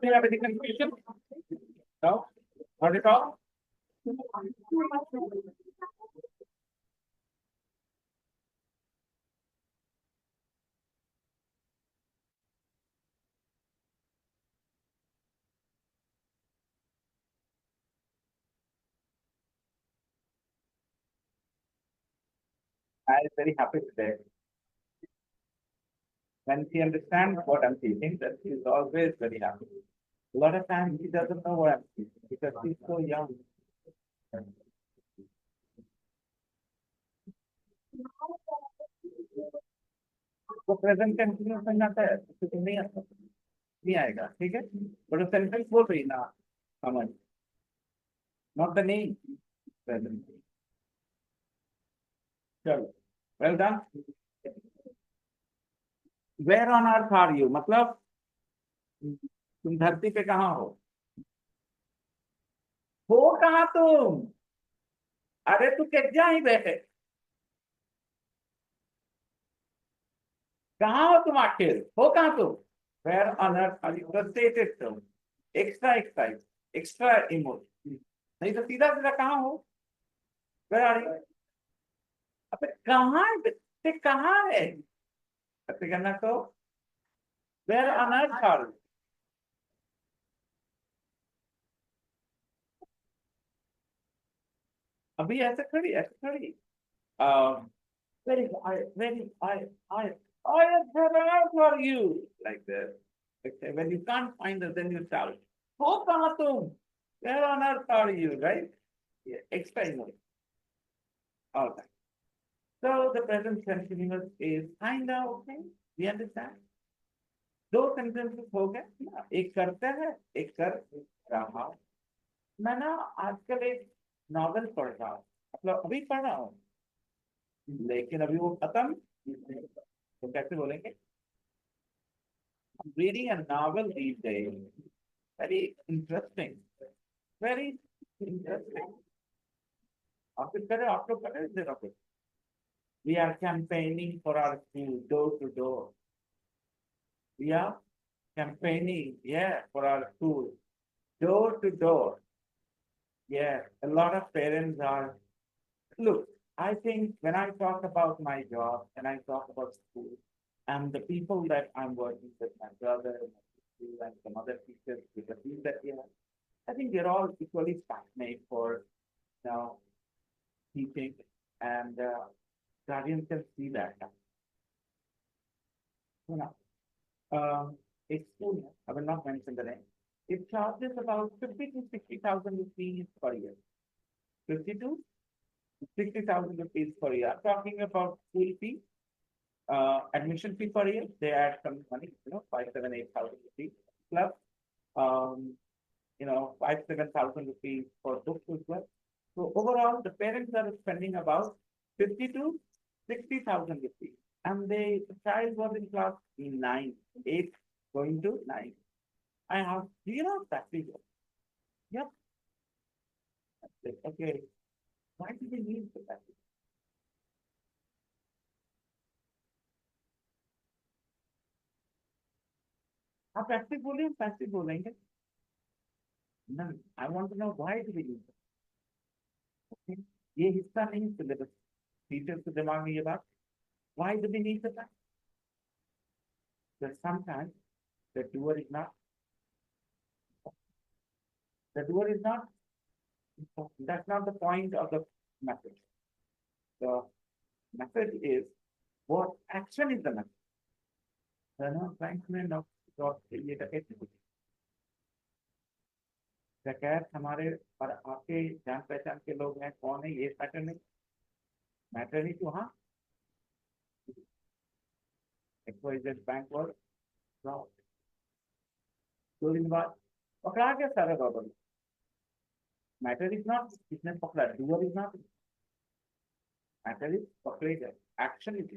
do you have any confusion? No? Not at all? I'm very happy today. When she understands what I'm teaching, then she's always very happy. A lot of times she doesn't know what I'm teaching because she's so young. वो present continuous में आता है तो नहीं आता नहीं आएगा ठीक है बट वो सेंटेंस बोल रही ना समझ नॉट द नेम प्रेजेंट चलो well done where on earth are you मतलब तुम धरती पे कहाँ हो कहाँ तुम अरे तू क्या ही बैठे कहाँ हो तुम आखिर हो कहाँ तुम where on earth are you frustrated तुम एक्स्ट्रा एक्साइट एक्स्ट्रा इमोशन नहीं तो सीधा सीधा कहाँ हो वेयर आर यू अबे कहाँ है बच्चे कहाँ है ऐसे करना तो where on earth are you अभी ऐसे खड़ी very I am there for you like that. Okay, when you can't find it, then you shout. Oh, कहाँ तुम? Where on earth are you? Right? Yeah, explain more. All right. So the present continuous is kind of okay. We understand. दो sentences हो गए ना एक करते हैं एक कर रहा हूँ मैं ना आजकल एक नॉवेल पढ़ रहा हूँ मतलब अभी पढ़ रहा हूँ लेकिन अभी वो खत्म तो कैसे बोलेंगे reading a novel these days very interesting very interesting आप कुछ करें आप लोग करें जरा कुछ we are campaigning for our school door to door we are campaigning yeah for our school door to door yeah a lot of parents are look I think when I talk about my job and I talk about school and the people that I'm working with, my brother, my sister, and some other teachers, with the team that we have, I think they're all equally passionate for you know teaching, and guardians can see that. You know, a school, I will not mention the name. It charges about 50 to 60,000 rupees per year. 50 to 60,000 rupees per year. I'm talking about school fee admission fee per year, they add some money, 5, 7, 8,000 rupees plus, um, 5, 7,000 rupees for books as well. So overall, the parents are spending about 50 to 60,000 rupees, and the child was in class 9, 8, going to 9. I have zero practice. Yep. Okay. Why do they need the practice? आप practice बोलिए practice बोलेंगे No, I want to know why do we use it? Okay. ये हिस्सा नहीं syllabus teacher के दिमाग में ये बात why do we need the practice? Because sometimes the doer is not that's not the point of the message. The message is what action is the message. They're not trying to end up create a activity. जकैत हमारे और आपके जान पहचान के लोग हैं, कौन है ये मैटर नहीं तो हाँ, एक्सवाइजेड बैंक और दो दिन बाद पकड़ा गया सारा रॉबर। मैटर इज नॉट किसने पकड़ा, doer is not, matter is पकड़े गए, action is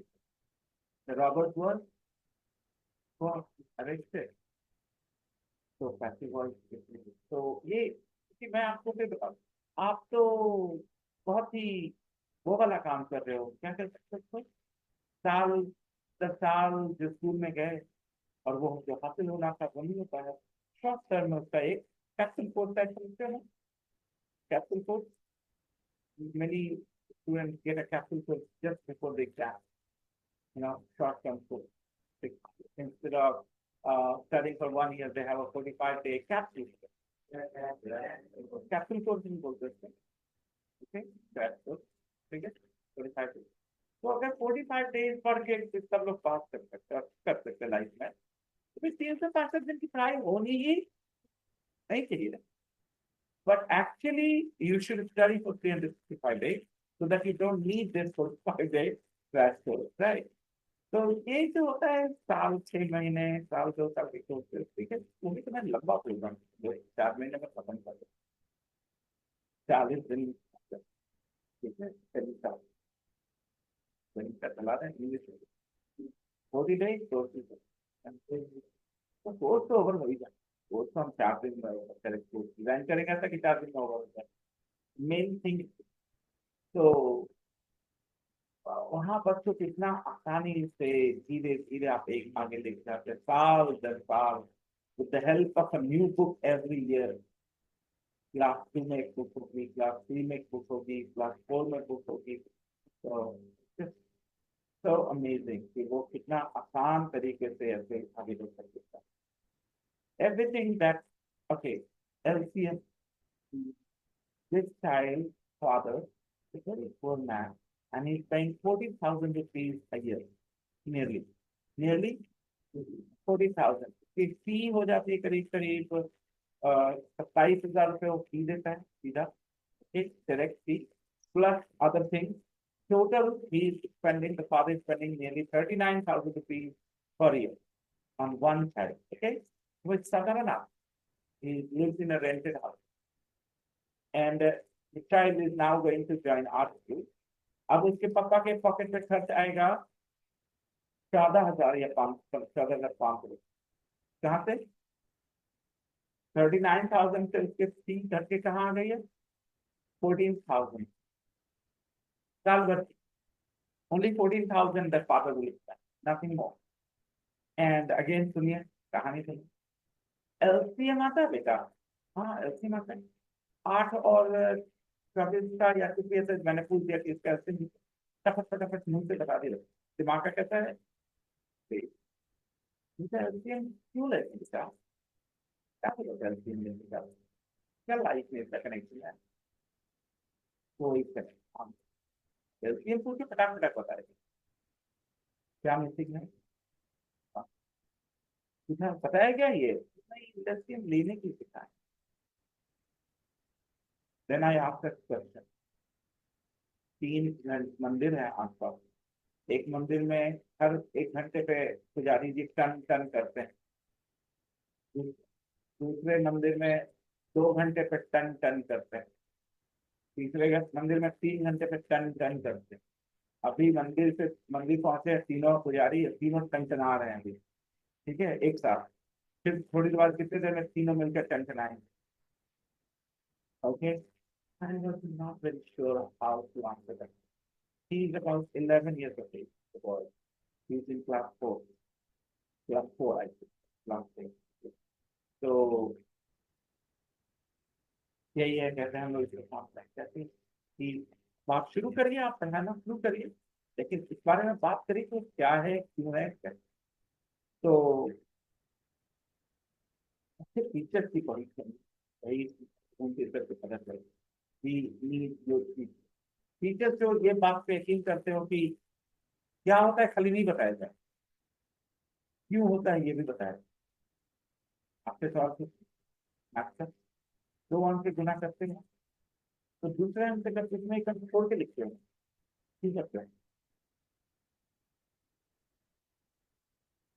the robbers were arrested. तो पैसिव वॉइस, तो ये कि मैं आपको फिर बताऊं, आप तो बहुत ही वो वाला काम कर रहे हो, क्या कर सकते हो, साल 10 साल जो स्कूल में गए और वो जो हासिल होना था वो नहीं होता है। शॉर्ट टर्म में उसका एक कैप्सूल कोर्स टाइप समझते हो, capsule course, many students get a capsule course just before the exam, short term course. Instead of studying for 1 year, they have a 45-day capsule course. Capsule course in both this thing. Okay, that's good. ठीक है, 45 days. तो अगर 45 days पढ़ के सब लोग पास कर सकते लाइफ में, तो फिर 365 दिन की पढ़ाई होनी ही नहीं चाहिए। But actually, you should study for 365 days so that you don't need this 45-day crash course, right? तो ये जो होता है साल 6 महीने, साल 2 साल के कोर्सेज, ठीक है, वो भी तुम्हें लंबा प्रोग्राम, जो 4 महीने में खत्म कर दो, 40 दिन, ठीक है, 40 साल चला रहे हैं इंग्लिश 40 days कोर्सेज, तो कोर्स तो ओवर हो ही जाए, कोर्स तो हम 4 दिन में करेक्ट कोर्स डिजाइन करेंगे ऐसा कि 4 दिन में ओवर हो जाए, मेन थिंग। तो वहां बच्चों को इतना आसानी से धीरे धीरे आप एक आगे लेके जाते हैं, साल 10 साल, with the help of a new book every year. Class 2 में एक बुक होगी, क्लास 3 में एक बुक होगी, क्लास 4 में बुक होगी। तो सो अमेजिंग कि वो कितना आसान तरीके से ऐसे आगे बढ़ सकता है। Everything that, okay, LCM, this child father is a very poor man and he's paying 40,000 rupees a year, nearly 40,000 की फी हो जाती है, करीब करीब 27,000 रुपये वो फी देता है सीधा, एक direct fee plus other thing. Total he is spending, the father is spending nearly 39,000 rupees per year on one child. Okay, with Sagarana, he lives in a rented house. And the child is now going to join art school. अब उसके पापा के pocket में खर्च आएगा 14,000 या 14,500। कहाँ से 39,000 से उसके फी घर के कहाँ आ गई है 14,000 साल भर की, only 14,000 that father will spend, nothing more. And again सुनिए कहानी सुनिए, LCM आता है बेटा, हाँ LCM आता है 8 और 24 का या कुछ भी ऐसे, मैंने पूछ दिया कि इसका LCM फटाफट फटाफट मुंह से बता दिया, दिमाग का कैसा है, LCM क्यों लेते बेटा, क्या बोलोगे LCM लेने का, क्या लाइफ में इसका कनेक्शन है, कोई कनेक्शन, LCM पूछ के फटाफट बताएगा क्या मिसिंग है, बताया क्या ये नहीं, LCM लेने की सिखाए। Then I asked that question, 3 मंदिर है आसपास, एक मंदिर में हर 1 घंटे पे पुजारी जी टन टन करते हैं, दूसरे मंदिर में 2 घंटे पे टन टन करते हैं, तीसरे मंदिर में 3 घंटे पे टन टन करते हैं। अभी मंदिर पहुंचे तीनों पुजारी, तीनों टन टना रहे हैं अभी, ठीक है, एक साथ, फिर थोड़ी देर बाद कितने देर में तीनों मिलकर टन टनाएंगे। Okay, I was not very sure how to answer that. He is about 11 years of age, the boy. He is in class 4. Class 4, I think. Class 4. So, यही है, कहते हैं हम लोग इसको कहते हैं कि बात शुरू करिए, आप पढ़ाना शुरू करिए, लेकिन इस बारे में बात करिए तो क्या है, क्यों है, क्या। तो अच्छे टीचर की बड़ी कमी, वही उनके स्तर पे पता चले कि जो टीचर जो ये बात पे यकीन करते हो कि क्या होता है खाली नहीं बताया जाए, क्यों होता है ये भी बताया, आपसे सवाल पूछ, आपका दो अंक से गुना करते हैं तो दूसरे अंक से करते इसमें एक अंक छोड़ के लिखते हैं, ठीक है।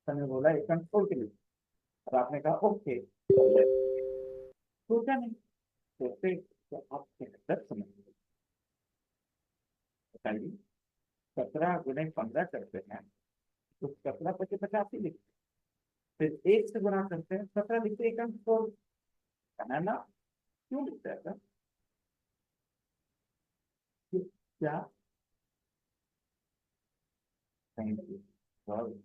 मैंने बोला एक अंक छोड़ के लिखते, और आपने कहा ओके, सोचा नहीं, सोचते तो आप बेहतर समझ बताइए। 17 गुणे 15 करते हैं तो 17 × 50 ही लिखते हैं, फिर एक से गुना करते हैं 17 लिखते, एक अंक छोड़, है ना? क्यों लिखते हैं सर? क्या? Thank you. बहुत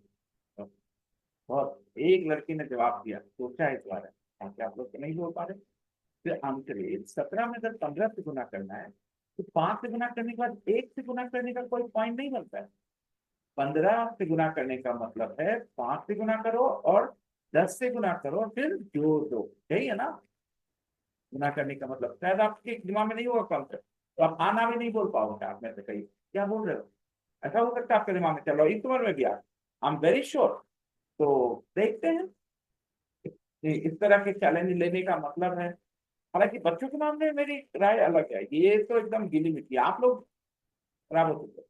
बहुत, एक लड़की ने जवाब दिया, सोचा इस बार ताकि आप लोग तो नहीं बोल पा रहे। फिर अंकरेज 17 में अगर 15 से गुना करना है तो 5 से गुना करने के बाद 1 से गुना करने का कोई पॉइंट नहीं बनता है। 15 से गुना करने का मतलब है 5 से गुना करो और 10 से गुना करो और फिर जोड़ दो, यही है ना गुना करने का मतलब। शायद आपके दिमाग में नहीं होगा कॉन्सेप्ट, तो आप आना भी नहीं बोल पाओगे आप में से कहीं, क्या बोल रहे हो, ऐसा हो सकता है आपके दिमाग में चल रहा हो, इस उम्र में भी आप, आई एम वेरी श्योर। तो देखते हैं कि इस तरह के चैलेंज लेने का मतलब है। हालांकि बच्चों के मामले में मेरी राय अलग है, ये तो एकदम गीली मिट्टी, आप लोग खराब हो चुके,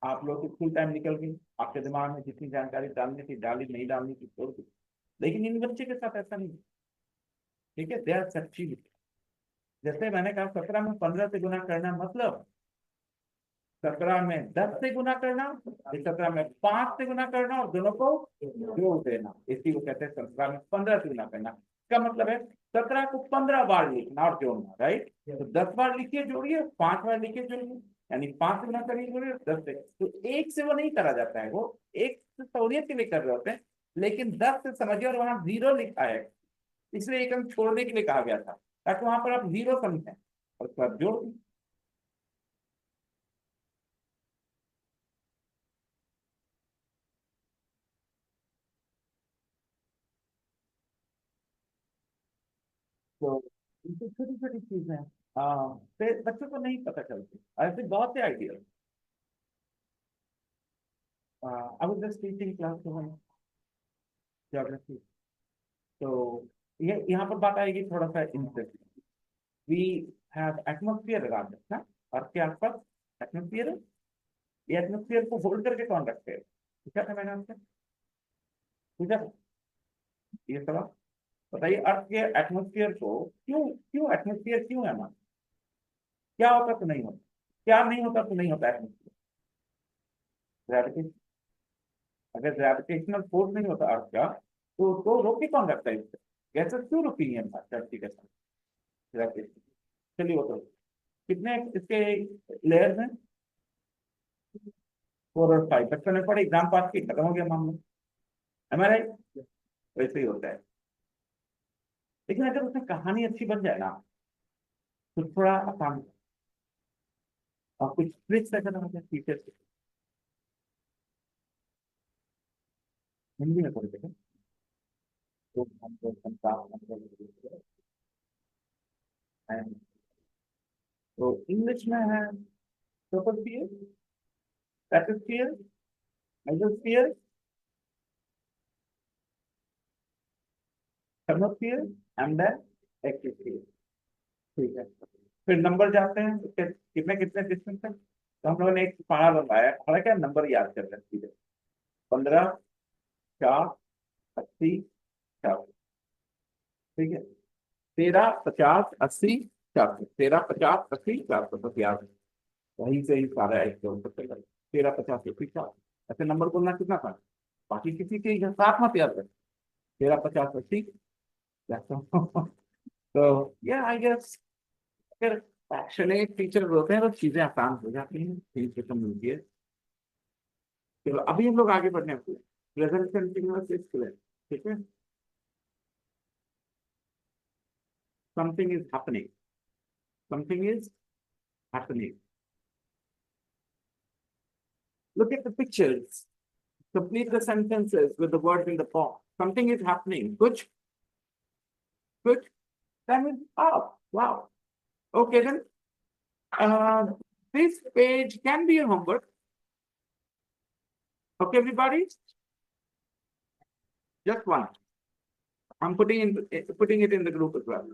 आप लोग की फुल टाइम निकल गई, आपके दिमाग में जितनी जानकारी डालनी थी डाली, नहीं डालनी थी छोड़ दी। लेकिन इन बच्चे के साथ ऐसा नहीं है, ठीक है, दे आर सच्ची। जैसे मैंने कहा 17 में 15 से गुना करना मतलब 17 में 10 से गुना करना, 17 में 5 से गुना करना और दोनों को जोड़ देना, इसी को कहते हैं 17 में 15 से गुना करना। इसका मतलब है 17 को 15 बार लिखना और जोड़ना, राइट? तो 10 बार लिखिए जोड़िए, 5 बार लिखिए जोड़िए, यानी 5 से गुना करिए जोड़िए 10 से। तो एक से वो नहीं करा जाता है, वो एक से सहूलियत के लिए कर रहे होते हैं, लेकिन 10 से समझिए, और वहां जीरो लिखा है, इसलिए एक अंक छोड़ने के लिए कहा गया था, ताकि वहां पर आप जीरो समझें और उसके बाद जोड़ दें। तो ये छोटी छोटी चीजें हैं, फिर बच्चों को नहीं पता चलती, ऐसे बहुत से idea. I was just teaching class two one geography, तो ये यहाँ पर बात आएगी थोड़ा सा interest. We have atmosphere around us ना, अर्थ के आसपास एटमॉस्फेयर है, ये एटमॉस्फेयर को होल्ड करके कौन रखते हैं? पूछा था मैंने आपसे, पूछा था ये सवाल। बताइए, अर्थ के एटमॉस्फेयर को क्यों, क्यों एटमॉस्फेयर क्यों है हमारा? क्या होता तो नहीं होता, क्या नहीं होता तो नहीं होता एटमॉस्फेयर? ग्रेविटेशन। अगर ग्रेविटेशनल फोर्स नहीं होता अर्थ का तो उसको रोके कौन रखता है इससे? गैसेस क्यों रुकी है धरती के साथ? ग्रेविटेशन। चलिए वो तो, कितने इसके लेयर्स हैं? 4 और 5, बच्चों ने पढ़े, एग्जाम पास की, खत्म हो गया मामला, है राइट? वैसे ही होता है। लेकिन अगर उसमें कहानी अच्छी बन जाए ना तो थोड़ा आसान है। और कुछ ट्रिक्स अगर हम अपने टीचर से हिंदी में पढ़ते हैं तो हम लोग तो इंग्लिश में है troposphere, stratosphere, mesosphere, thermosphere and then exosphere, ठीक है। फिर नंबर जाते हैं उसके कितने कितने डिस्टेंस है, तो हम लोगों ने एक पहाड़ बनवाया, पहाड़ क्या नंबर याद कर रहे हैं, 15, 4, 80, 4, ठीक है। 13, 50, 80, 400, 13, 50, 80, 400, बस याद है, वहीं से ही सारा एक दो सबसे पहले 13, 50, 80, 400, ऐसे नंबर बोलना कितना था, बाकी किसी के साथ मत याद रहे, 13, 50, 80, 400। तो या आई गेस अगर पैशनेट टीचर होते हैं तो चीजें आसान हो जाती हैं, ठीक से मिलती है। चलो अभी हम लोग आगे बढ़ने हैं, प्रेजेंट कंटिन्यूअस स्किल, ठीक है। Something is happening, something is happening, look at the pictures, complete the sentences with the words in the form, something is happening, कुछ कुछ, that means up, wow, okay then, uh, this page can be your homework, okay everybody, just one, I'm putting it in the group as well.